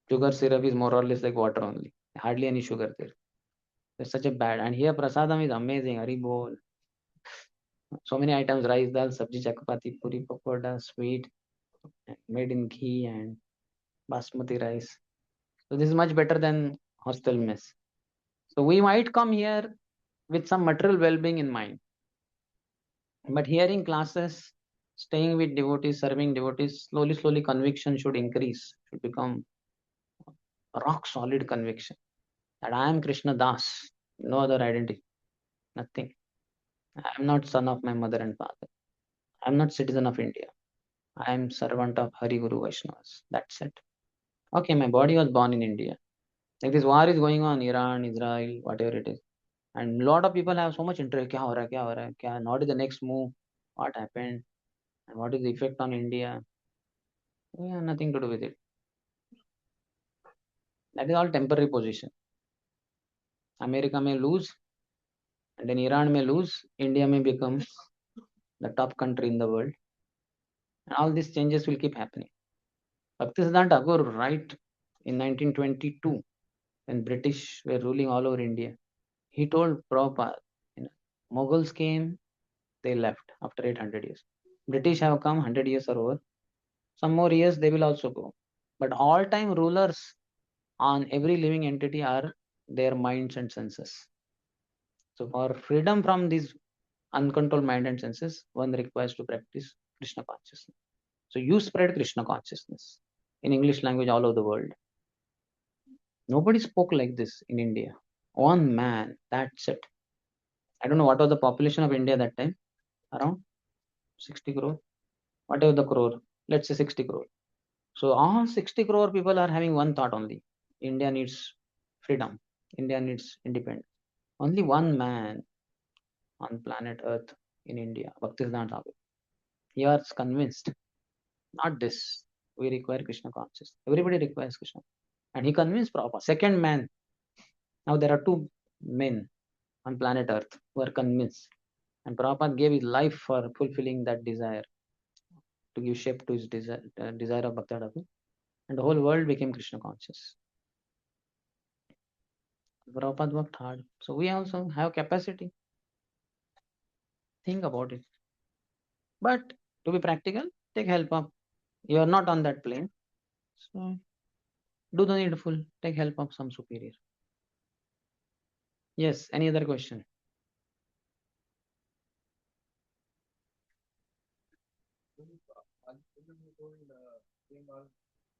Sugar syrup is more or less like water only. Hardly any sugar there. It's such a bad. And here prasadam is amazing. Hari bol. So many items: rice, dal, sabji, chapati, puri, pakoda, sweet, made in ghee and basmati rice. So this is much better than hostel mess. So we might come here with some material well-being in mind, but hearing classes, staying with devotees, serving devotees, slowly, slowly conviction should increase, should become a rock solid conviction that I am Krishna Das, no other identity, nothing. I am not son of my mother and father. I am not citizen of India. I am servant of Hari Guru Vaishnavas. That's it. Okay, my body was born in India. Like this war is going on, Iran, Israel, whatever it is. And a lot of people have so much interest. क्या हो रहा है, क्या हो रहा है, क्या, what is the next move? What happened? And what is the effect on India? Yeah, nothing to do with it. That is all temporary position. America may lose, and then Iran may lose. India may become the top country in the world. And all these changes will keep happening. Bhaktisiddhanta Tagore, right in 1922, when British were ruling all over India, he told Prabhupada, you know, Mughals came, they left after 800 years. British have come, 100 years are over. Some more years they will also go. But all time rulers on every living entity are their minds and senses. So for freedom from these uncontrolled mind and senses, one requires to practice Krishna consciousness. So you spread Krishna consciousness in English language all over the world. Nobody spoke like this in India. One man, that's it. I don't know what was the population of India that time, around 60 crore, whatever the crore, let's say 60 crore. So all 60 crore people are having one thought only. India needs freedom. India needs independence. Only one man on planet Earth in India, Bhaktisiddhanta Thakur. He was convinced, not this. We require Krishna consciousness. Everybody requires Krishna. And he convinced Prabhupada. Second man. Now there are two men on planet Earth who are convinced. And Prabhupada gave his life for fulfilling that desire, to give shape to his desire of Bhakti Thakur. And the whole world became Krishna conscious. Prabhupada worked hard. So we also have capacity. Think about it. But to be practical, take help of. You are not on that plane. So do the needful. Take help of some superior. Yes, any other question?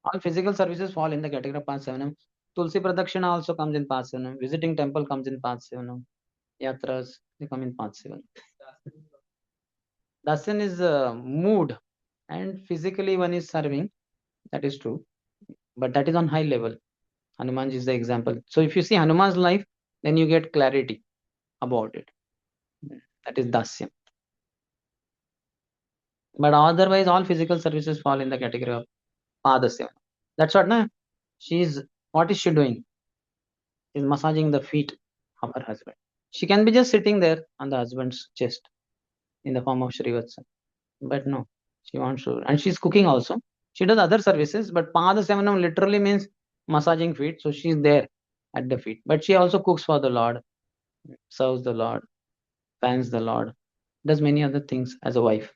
All physical services fall in the category of Path 7. Tulsi Pradakshina also comes in Path 7. Visiting temple comes in Path 7. Yatras, they come in Path 7. Dasan is mood, and physically one is serving. That is true. But that is on high level. Hanuman is the example. So if you see Hanuman's life, then you get clarity about it. That is Dasyam. But otherwise, all physical services fall in the category of Padasya. That's what, na? What is she doing? She's massaging the feet of her husband. She can be just sitting there on the husband's chest in the form of Srivatsa. But no, she wants to, and she's cooking also. She does other services, but Pada Sevanam literally means massaging feet. So she's there at the feet. But she also cooks for the Lord, serves the Lord, fans the Lord, does many other things as a wife.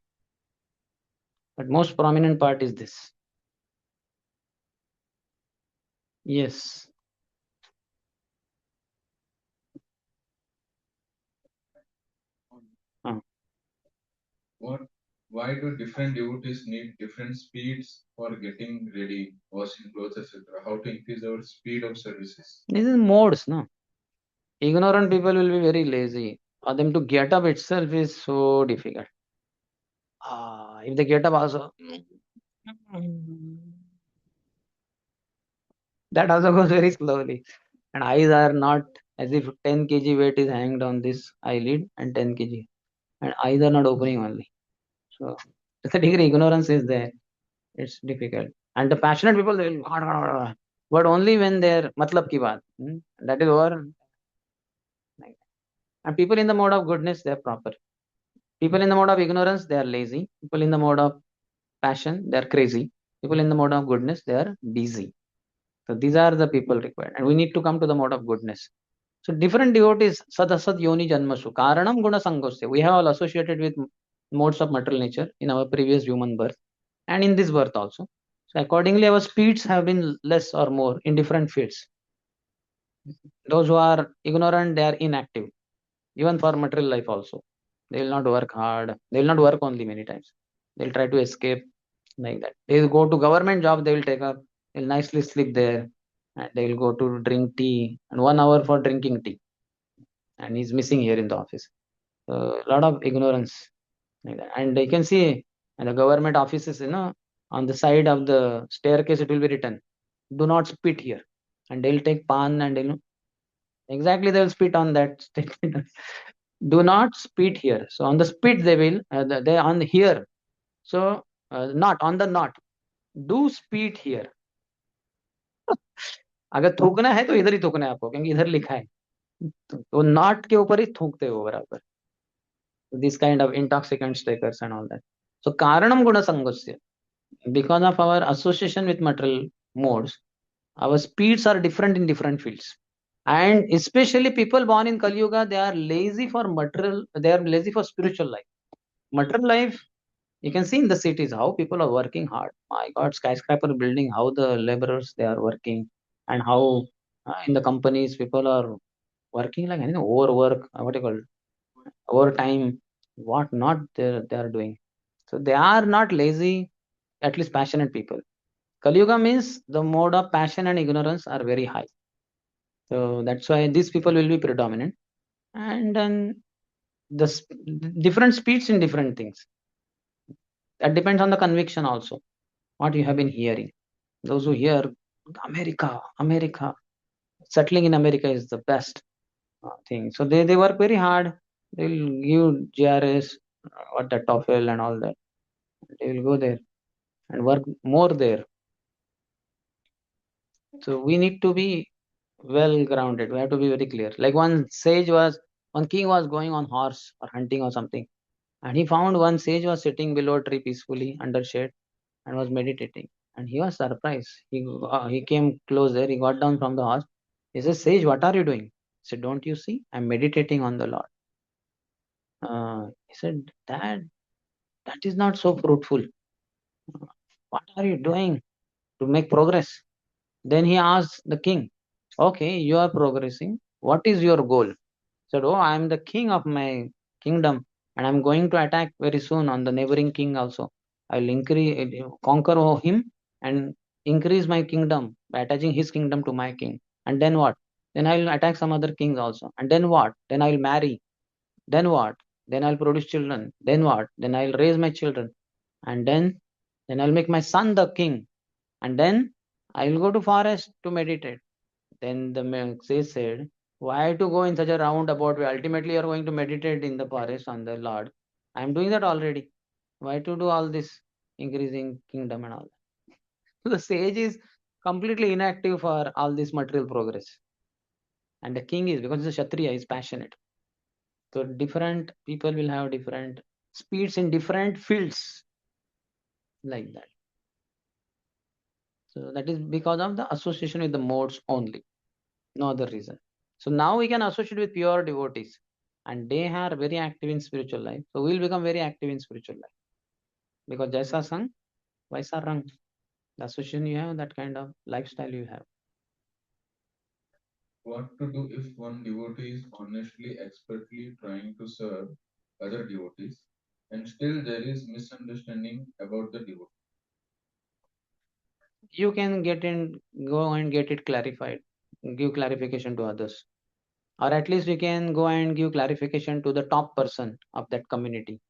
But most prominent part is this. Yes. Uh, What? Why do different devotees need different speeds for getting ready, washing clothes, etc.? How to increase our speed of services? this is modes, no? Ignorant people will be very lazy. For them to get up itself is so difficult. If they get up also, that also goes very slowly. And eyes are not as if 10 kg weight is hanged on this eyelid and 10 kg. And eyes are not opening only. So, to the degree ignorance is there, it's difficult. And the passionate people, they will, but only when they're matlab ki baat. That is over. And people in the mode of goodness, they're proper. People in the mode of ignorance, they are lazy. People in the mode of passion, they are crazy. People in the mode of goodness, they are busy. So these are the people required. And we need to come to the mode of goodness. So different devotees, sadasad yoni janmasu, karanam guna sangosya. We have all associated with modes of material nature in our previous human birth and in this birth also. So accordingly, our speeds have been less or more in different fields. Those who are ignorant, they are inactive, even for material life also. They will not work hard. They will not work only many times. They'll try to escape like that. They will go to government job, they will take up, they'll nicely sleep there, and they will go to drink tea, and 1 hour for drinking tea. And he's missing here in the office. A lot of ignorance like that. And you can see in the government offices, on the side of the staircase, it will be written, do not spit here. And they'll take pan and exactly they will spit on that statement. Do not spit here. So on the spit they will, they on here. So not on the not. Do spit here. अगर थूकना है तो इधर ही थूकना है आपको क्योंकि इधर लिखा है तो नॉट के ऊपर ही थूकते हो बराबर this kind of intoxicants takers and all that. So karanam guna sangasya. Because of our association with material modes, our speeds are different in different fields. And especially people born in Kali Yuga, they are lazy for material, they are lazy for spiritual life. Material life, you can see in the cities how people are working hard. My God, skyscraper building, how the laborers they are working, and how in the companies people are working like overwork, what you call overtime, what not they are doing. So they are not lazy, at least passionate people. Kali Yuga means the mode of passion and ignorance are very high. So that's why these people will be predominant. And then different speeds in different things. That depends on the conviction also, what you have been hearing. Those who hear America, America, settling in America is the best thing. So they work very hard. They'll give GRS, what the TOEFL and all that. They will go there and work more there. So we need to be well grounded. We have to be very clear. Like one king was going on horse or hunting or something, and he found one sage was sitting below a tree peacefully under shade and was meditating. And he was surprised. He came close there. He got down from the horse. He says, "Sage, what are you doing?" He said, "Don't you see? I'm meditating on the Lord." He said, that is not so fruitful. What are you doing to make progress? Then he asked the king, "Okay, you are progressing. What is your goal?" He said, "Oh, I am the king of my kingdom, and I'm going to attack very soon on the neighboring king also. I'll conquer him and increase my kingdom by attaching his kingdom to my king. And then what? Then I'll attack some other kings also. And then what? Then I'll marry. Then what? Then I'll produce children. Then what? Then I'll raise my children. And then I'll make my son the king. And then I will go to forest to meditate." Then the sage said, "Why to go in such a roundabout way? Ultimately, you are going to meditate in the forest on the Lord. I am doing that already. Why to do all this increasing kingdom and all that?" So the sage is completely inactive for all this material progress. And the king is, because he's a Kshatriya, is passionate. So different people will have different speeds in different fields, like that. So that is because of the association with the modes only, no other reason. So now we can associate with pure devotees, and they are very active in spiritual life. So we'll become very active in spiritual life, because Jaisa Sang, Vaisa Rang. The association you have, that kind of lifestyle you have. What to do if one devotee is honestly, expertly trying to serve other devotees and still there is misunderstanding about the devotee? You can go and get it clarified, give clarification to others, or at least you can go and give clarification to the top person of that community,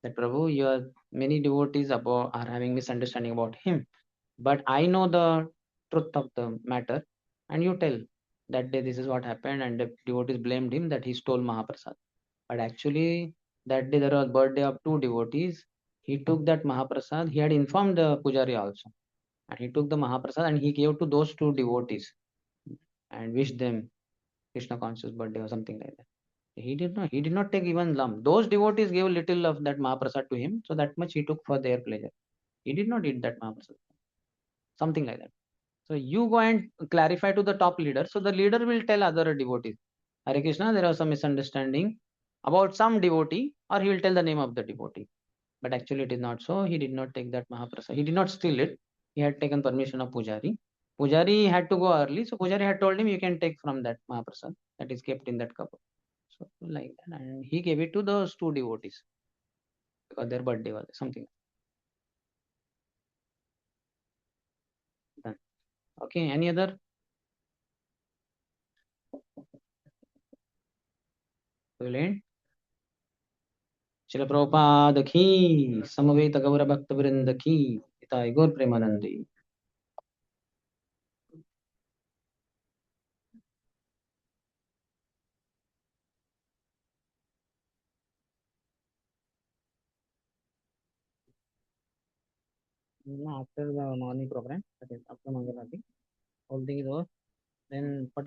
that Prabhu, your many devotees about are having misunderstanding about him, but I know the truth of the matter, and you tell that day this is what happened, and the devotees blamed him that he stole Mahaprasad. But actually, that day there was birthday of two devotees. He took that Mahaprasad. He had informed the Pujari also, and he took the Mahaprasad and he gave to those two devotees and wished them Krishna conscious birthday or something like that. He did not take even lump. Those devotees gave little of that Mahaprasad to him, so that much he took for their pleasure. He did not eat that Mahaprasad, something like that. So you go and clarify to the top leader. So the leader will tell other devotees, Hare Krishna, there was some misunderstanding about some devotee, or he will tell the name of the devotee. But actually it is not so. He did not take that Mahaprasad. He did not steal it. He had taken permission of Pujari. Pujari had to go early, so Pujari had told him you can take from that Mahaprasad that is kept in that cup. So like that, and he gave it to those two devotees because their birthday was something done. Okay, any other? Brilliant. Shila Prabhupada ki, Samaveta Gaura Bhakta Vrinda ki, Itai Gaur Premanandi. After the morning program, that is after Mangalati, all things over, then